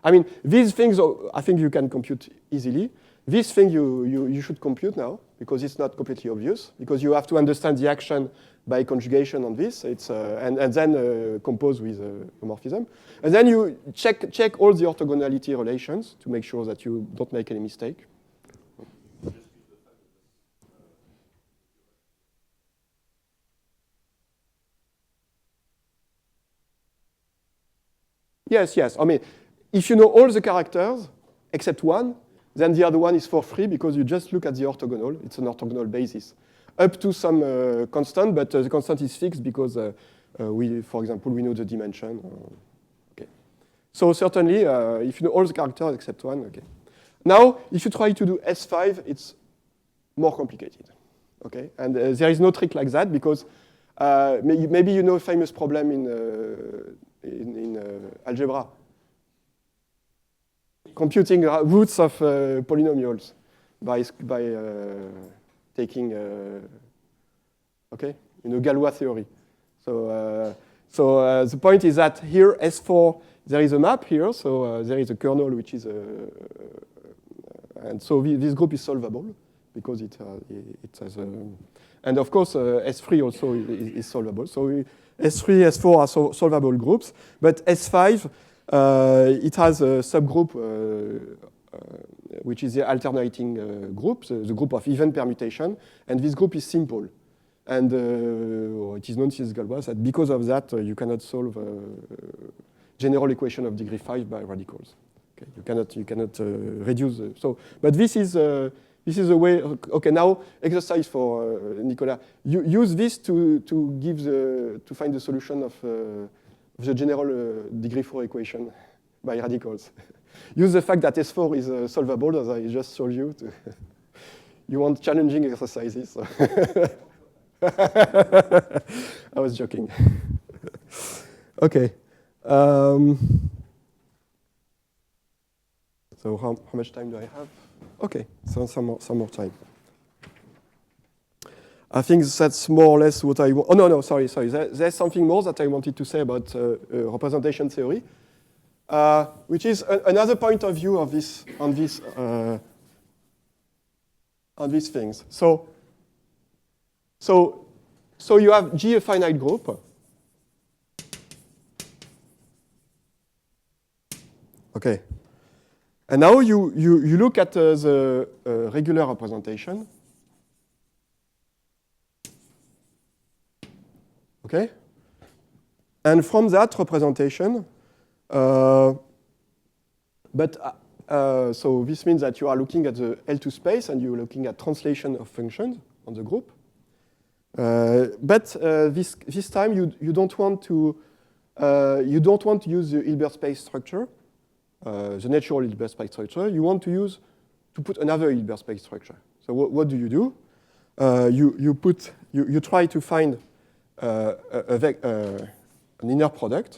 I mean, these things I think you can compute easily. This thing you should compute now, because it's not completely obvious, because you have to understand the action by conjugation on this, and then compose with homomorphism. And then you check all the orthogonality relations to make sure that you don't make any mistake. Yes. I mean, if you know all the characters except one, then the other one is for free because you just look at the orthogonal. It's an orthogonal basis. Up to some constant, but the constant is fixed because for example, we know the dimension. Okay. So certainly, if you know all the characters except one, okay. Now, if you try to do S5, it's more complicated. Okay, and there is no trick like that because maybe you know a famous problem in algebra. Computing roots of polynomials by taking, Galois theory. So the point is that here, S4, there is a map here, so there is a kernel which is, and so this group is solvable because it has a, and of course, S3 also is solvable. So S3, S4 are solvable groups, but S5, it has a subgroup which is the alternating group, the group of even permutation, and this group is simple. And it is known since Galois that because of that, you cannot solve general equation of degree 5 by radicals. Okay, you cannot reduce. But this is a way. Okay, now exercise for Nicolas. You use this to find the solution of the general degree 4 equation by radicals. Use the fact that S4 is solvable, as I just showed you. You want challenging exercises. So. I was joking. Okay. So how much time do I have? Okay, so some more time. I think that's more or less what I want. Oh, no, sorry. There's something more that I wanted to say about representation theory, which is another point of view of this on these things. So you have G a finite group. Okay. And now you look at the regular representation. Okay? And from that representation, so this means that you are looking at the L2 space and you're looking at translation of functions on the group. But this time you don't want to use the Hilbert space structure, the natural Hilbert space structure. You want to put another Hilbert space structure. So what do? You try to find an inner product.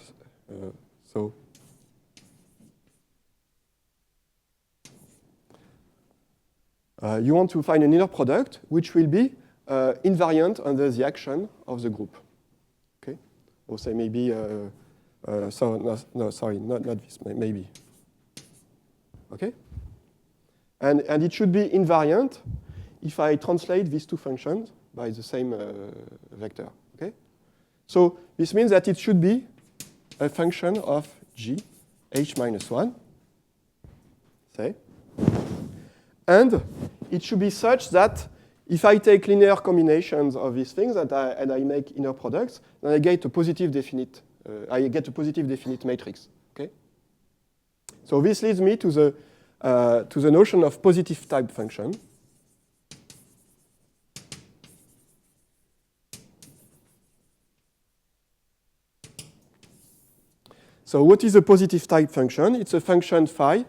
You want to find an inner product which will be invariant under the action of the group. Okay? Or say maybe, sorry, not this, maybe. Okay? And it should be invariant if I translate these two functions by the same vector. Okay? So this means that it should be a function of g, h minus 1, say. And it should be such that if I take linear combinations of these things and I make inner products, then I get a positive definite. I get a positive definite matrix. Okay. So this leads me to the notion of positive type function. So what is a positive type function? It's a function phi.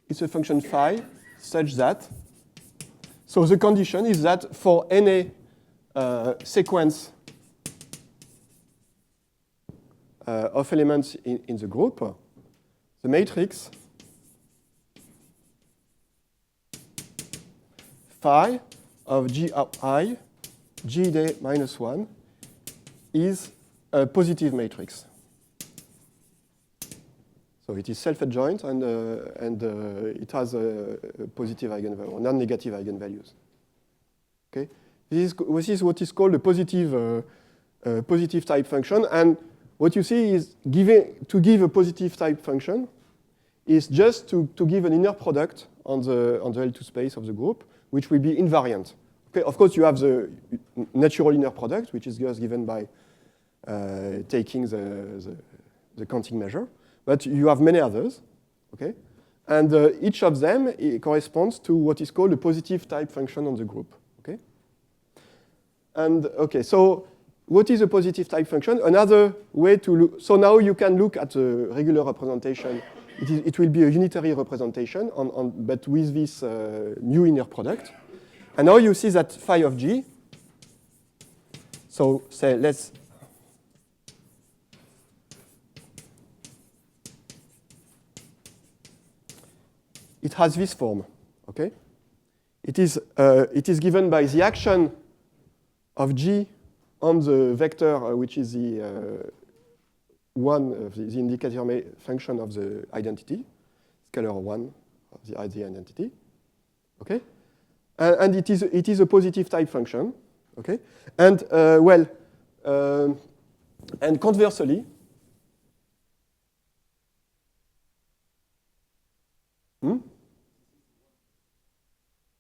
It's a function phi such that, so the condition is that for any sequence of elements in the group, the matrix phi of Gi, Gd minus 1 is a positive matrix. So it is self-adjoint and it has a positive eigenvalue, or non-negative eigenvalues. Okay, this is what is called a positive type function, and what you see is to give a positive type function is just to give an inner product on the L2 space of the group, which will be invariant. Okay, of course you have the natural inner product, which is just given by taking the counting measure. But you have many others, okay? And each of them corresponds to what is called a positive type function on the group, okay? And okay, so what is a positive type function? Another way to look, so now you can look at a regular representation. It will be a unitary representation, but with this new inner product. And now you see that phi of G, so say let's, it has this form, okay? It is given by the action of G on the vector, which is the one of the indicator function of the identity, scalar 1 of the identity, okay? And it is a positive type function, okay? And and conversely,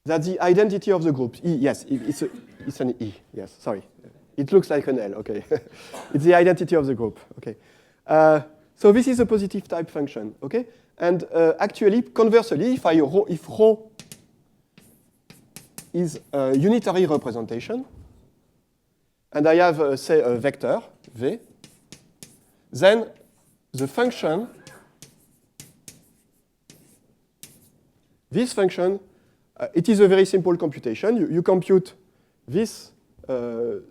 that's the identity of the group. E, yes, it's an E. Yes, sorry. It looks like an L, okay. It's the identity of the group, okay. So this is a positive type function, okay? And actually, conversely, if rho is a unitary representation, and I have, say, a vector, V, then the function, this function, it is a very simple computation. You compute this, the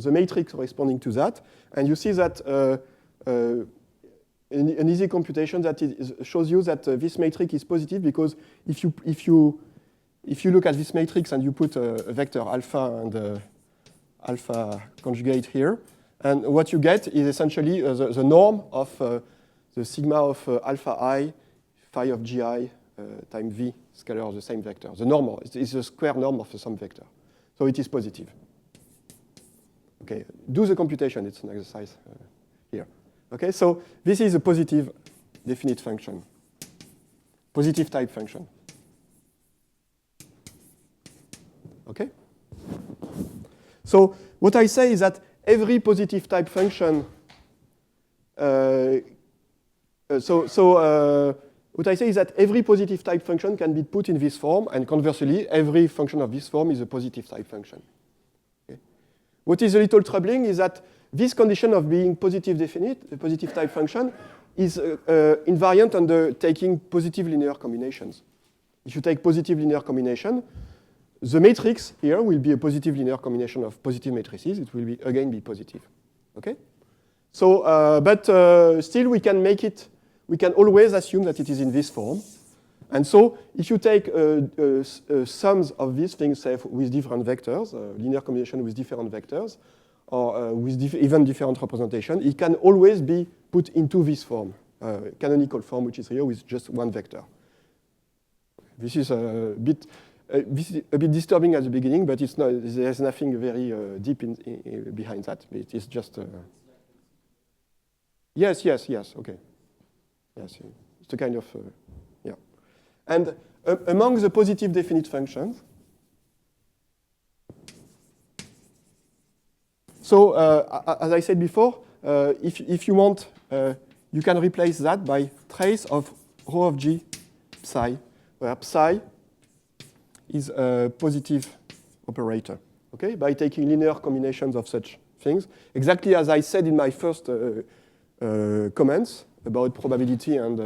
matrix corresponding to that, and you see that an easy computation that shows you that this matrix is positive, because if you look at this matrix and you put a vector alpha and alpha conjugate here, and what you get is essentially the norm of the sigma of alpha I, phi of Gi, time v scalar of the same vector. The norm is the square norm of some vector. So it is positive. Okay, do the computation. It's an exercise here. Okay, so this is a positive definite function, positive type function. Okay? So what I say is that every positive type function, what I say is that every positive type function can be put in this form, and conversely, every function of this form is a positive type function. Okay? What is a little troubling is that this condition of being positive definite, a positive type function, is invariant under taking positive linear combinations. If you take positive linear combination, the matrix here will be a positive linear combination of positive matrices. It will again be positive. Okay? So, still we can make it. We can always assume that it is in this form. And so if you take sums of these things, say, with different vectors, linear combination with different vectors, or with even different representation, it can always be put into this form, canonical form, which is here with just one vector. This is a bit disturbing at the beginning, but it's not. There's nothing very deep behind that. It is just. Yes. Okay. Yes, it's a kind of yeah. And among the positive definite functions. So as I said before, if you want, you can replace that by trace of rho of G psi, where psi is a positive operator, okay, by taking linear combinations of such things, exactly as I said in my first comments about probability and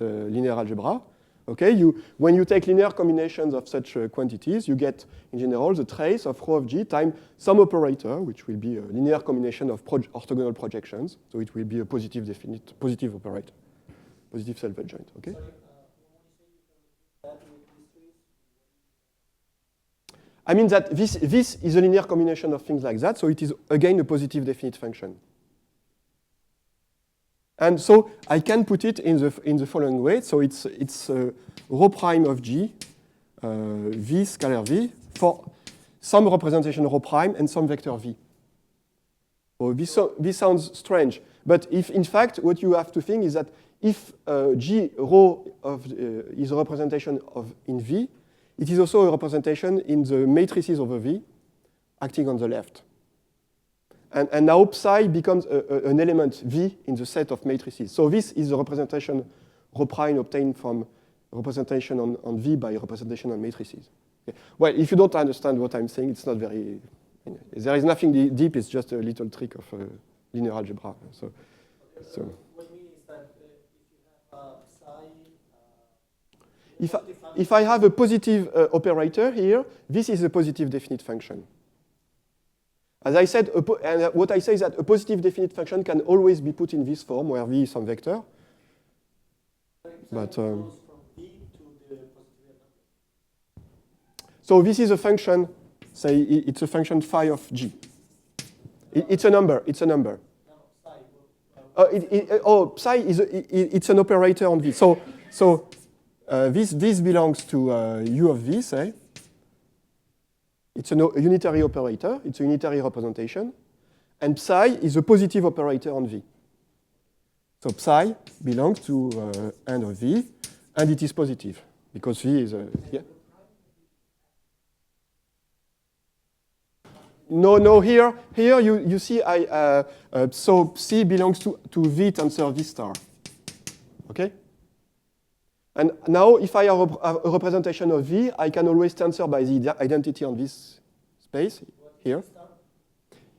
linear algebra. Okay, when you take linear combinations of such quantities, you get, in general, the trace of rho of G times some operator, which will be a linear combination of orthogonal projections. So it will be a positive operator, positive self-adjoint. Okay. I mean that this is a linear combination of things like that, so it is again a positive definite function. And so I can put it in the following way. So it's rho prime of G, V scalar V, for some representation rho prime and some vector V. So this sounds strange, but if in fact what you have to think is that if G rho is a representation of in V, it is also a representation in the matrices over V acting on the left. And now psi becomes an element V in the set of matrices. So this is a representation rho prime obtained from representation on V by representation on matrices. Okay. Well, if you don't understand what I'm saying, it's not very, there is nothing deep, it's just a little trick of linear algebra. So. What you mean is that if you have psi... If I have a positive operator here, this is a positive definite function. As I said, and what I say is that a positive definite function can always be put in this form, where V is some vector. But goes from V to the positive number. So this is a function, say it's a function phi of G. It's a number. It's a number. No, psi. Psi is it's an operator on V. So this belongs to U of V, say. It's a unitary operator. It's a unitary representation. And psi is a positive operator on V. So psi belongs to n of V, and it is positive, because V is a... Yeah? No, here you see, so C belongs to V tensor V star. Okay? And now, if I have a representation of V, I can always tensor by the identity on this space here.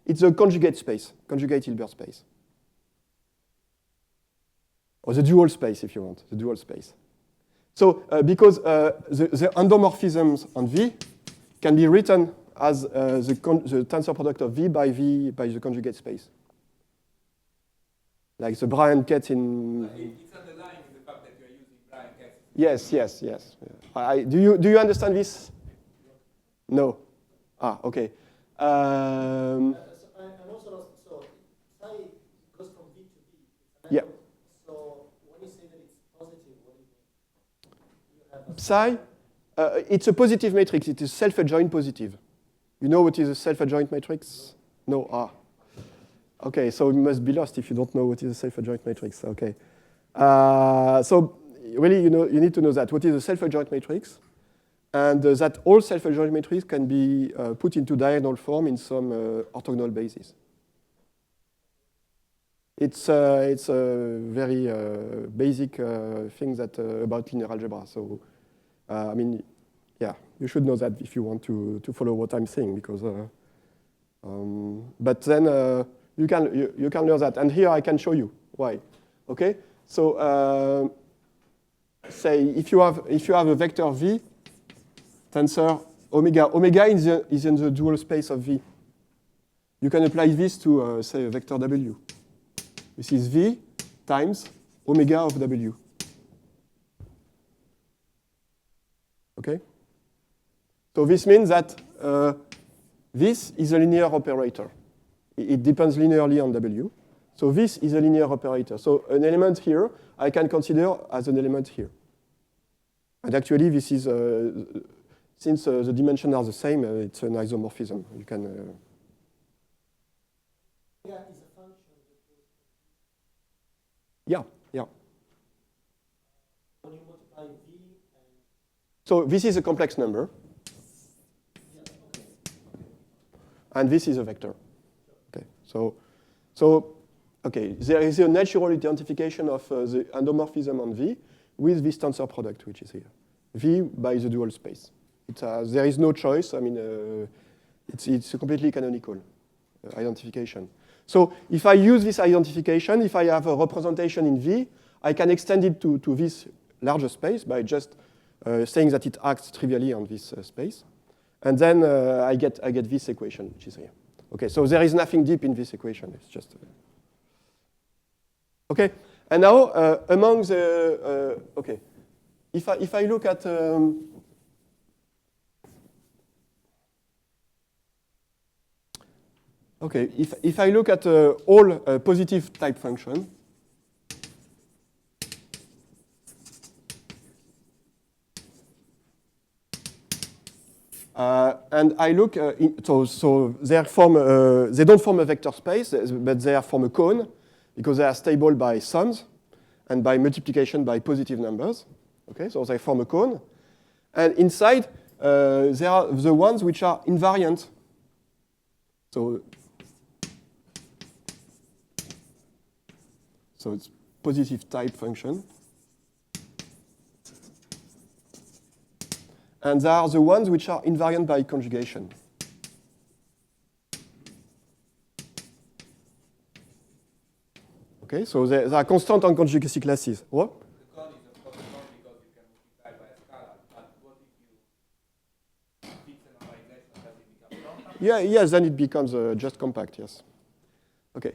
It's a conjugate space, conjugate Hilbert space. Or the dual space, if you want, the dual space. So because the endomorphisms on V can be written as the tensor product of V by the conjugate space. Like the Biane in... It's underlying the fact that you are using Biane. Yes. Do you understand this? No. Okay. I'm also lost. So psi goes from V to V. Yeah. So when you say that it's positive, what do you mean? Psi, it's a positive matrix. It is self-adjoint positive. You know what is a self-adjoint matrix? No. Okay, so you must be lost if you don't know what is a self-adjoint matrix. Okay. So really, you need to know that. What is a self-adjoint matrix? And that all self-adjoint matrices can be put into diagonal form in some orthogonal basis. It's a very basic thing that about linear algebra. So, I mean, yeah, you should know that if you want to follow what I'm saying, because. But then you can learn that, and here I can show you why. Okay, so say if you have a vector V tensor omega is in the dual space of V. You can apply this to say a vector W. This is V times omega of W. Okay? So this means that this is a linear operator. It depends linearly on W. So this is a linear operator. So an element here I can consider as an element here. And actually, this is, since the dimensions are the same, it's an isomorphism. You can. Yeah, is a function that goes. Yeah, yeah. When you multiply v and. So this is a complex number. Yeah, okay. And this is a vector. Okay, so okay, there is a natural identification of the endomorphism on V with this tensor product, which is here. V by the dual space. There is no choice. I mean, it's a completely canonical identification. So if I use this identification, if I have a representation in V, I can extend it to this larger space by just saying that it acts trivially on this space. And then I get this equation, which is here. Okay, so there is nothing deep in this equation. It's just okay. And now among the okay, if I look at okay, if I look at all positive type function. And I look, so they don't form a vector space, but they form a cone because they are stable by sums and by multiplication by positive numbers. Okay, so they form a cone. And inside, they are the ones which are invariant. So it's positive type function. And they are the ones which are invariant by conjugation. Okay, so they are constant on conjugacy classes. What? The cone is of course a cone because you can multiply by a scalar, but what if you fix a normalization, does it become compact? Yeah, yes, then it becomes just compact, yes. Okay,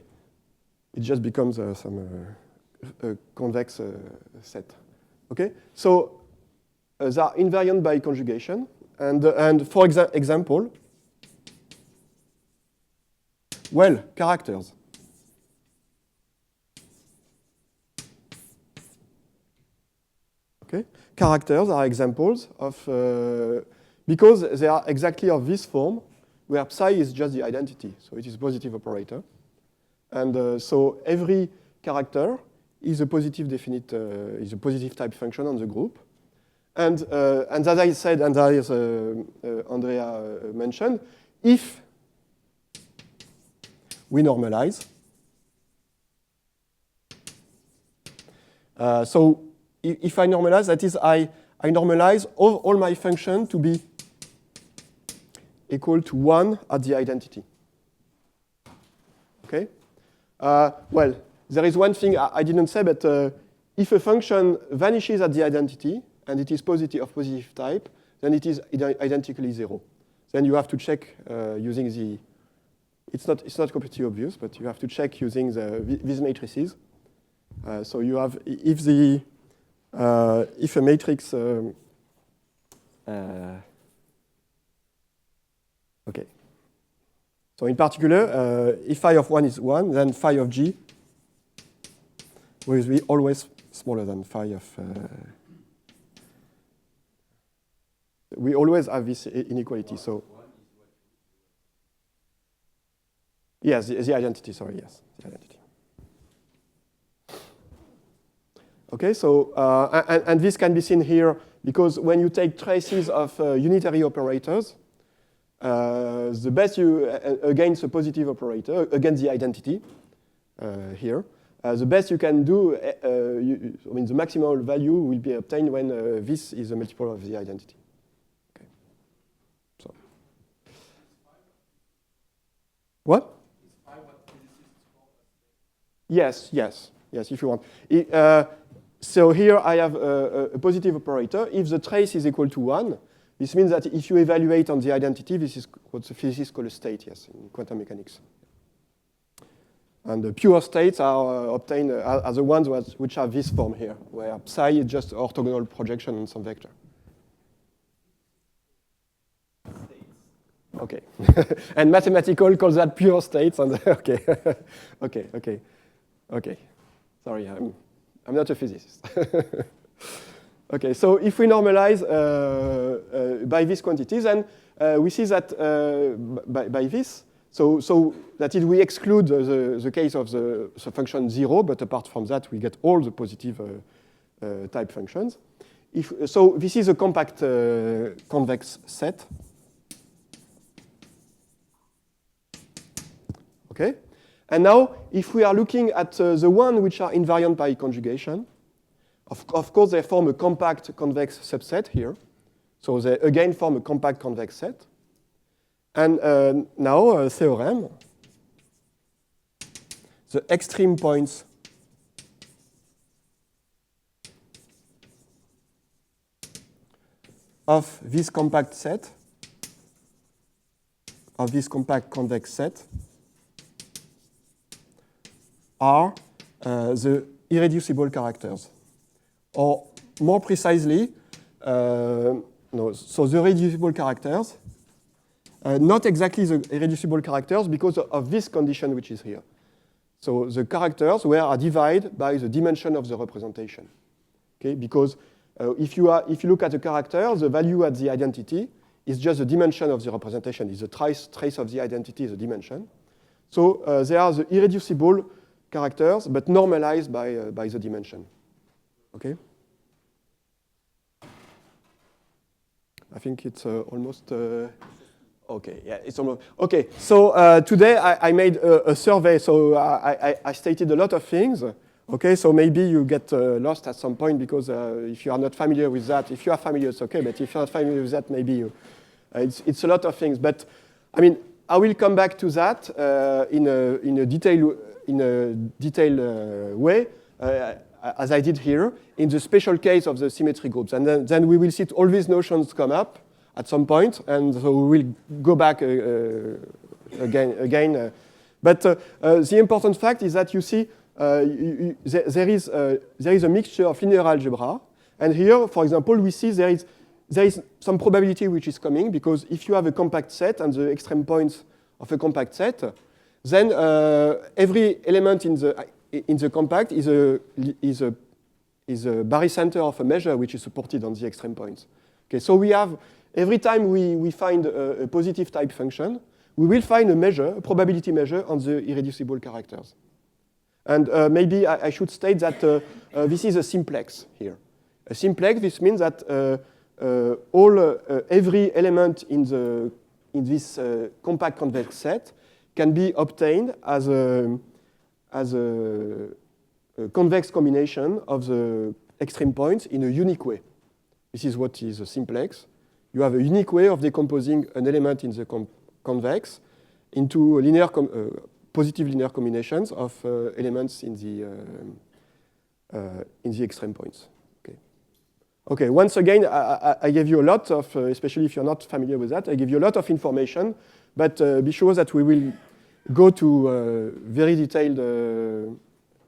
it just becomes some convex set. Okay, so they are invariant by conjugation. And for example, well, characters. Okay, characters are examples of, because they are exactly of this form, where psi is just the identity, so it is a positive operator. And so every character is a positive definite, is a positive type function on the group. And as I said, and as Andrea mentioned, if we normalize, so if I normalize, that is, I normalize all my function to be equal to 1 at the identity. Okay? Well, there is one thing I didn't say, but if a function vanishes at the identity, and it is positive of positive type, then it is identically 0. Then you have to check using the, it's not completely obvious, but you have to check using these matrices. So you have, if a matrix, okay. So in particular, if phi of 1 is 1, then phi of g will be always smaller than phi of, we always have this inequality, so. Yes, the identity, sorry, yes, the identity. Okay, so, and this can be seen here because when you take traces of unitary operators, the best you, against a positive operator, against the identity here, the best you can do, I mean, the maximal value will be obtained when this is a multiple of the identity. Okay. So. What? Yes, if you want. So here I have a positive operator. If the trace is equal to 1, this means that if you evaluate on the identity, this is what the physicists call a state, yes, in quantum mechanics. And the pure states are obtained are the ones which have this form here, where psi is just orthogonal projection on some vector. Okay. And mathematical calls that pure states. And okay. Okay. Sorry, I'm not a physicist. Okay, so if we normalize by this quantity, then we see that by this, so that is we exclude the case of the function 0, but apart from that, we get all the positive type functions. So this is a compact convex set. Okay, and now if we are looking at the one which are invariant by conjugation, of course they form a compact convex subset here. So they again form a compact convex set. And now a theorem, the extreme points of this compact set, of this compact convex set, are the irreducible characters. Or more precisely, so the irreducible characters, not exactly the irreducible characters because of this condition which is here. So the characters are divided by the dimension of the representation. Okay, because if you look at the character, the value at the identity is just the dimension of the representation. Is the trace of the identity is a dimension. So they are the irreducible characters, but normalized by the dimension. Okay. I think it's almost. Okay, yeah, it's almost. Okay, so today I made a survey. So I stated a lot of things. Okay, so maybe you get lost at some point because if you are not familiar with that, if you are familiar, it's okay. But if you're not familiar with that, maybe it's a lot of things. But I mean, I will come back to that in a detailed way, as I did here, in the special case of the symmetry groups. And then we will see all these notions come up at some point, and so we will go back again. But the important fact is that you see there is a mixture of linear algebra. And here, for example, we see there is some probability which is coming, because if you have a compact set and the extreme points of a compact set, then every element in the compact is a barycenter of a measure which is supported on the extreme points. Okay, so we have every time we find a positive type function, we will find a measure, a probability measure on the irreducible characters. And maybe I should state that this is a simplex here. A simplex, this means that every element in this compact convex set can be obtained as a convex combination of the extreme points in a unique way. This is what is a simplex. You have a unique way of decomposing an element in the convex into linear positive linear combinations of elements in the extreme points. Okay. Once again, I gave you a lot of, especially if you're not familiar with that, I give you a lot of information, but be sure that we will go to very detailed,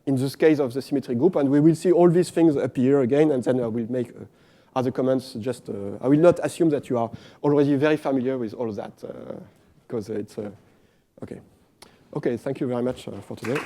in this case of the symmetry group, and we will see all these things appear again, and then I will make other comments. Just I will not assume that you are already very familiar with all of that, because it's okay. Okay, thank you very much for today.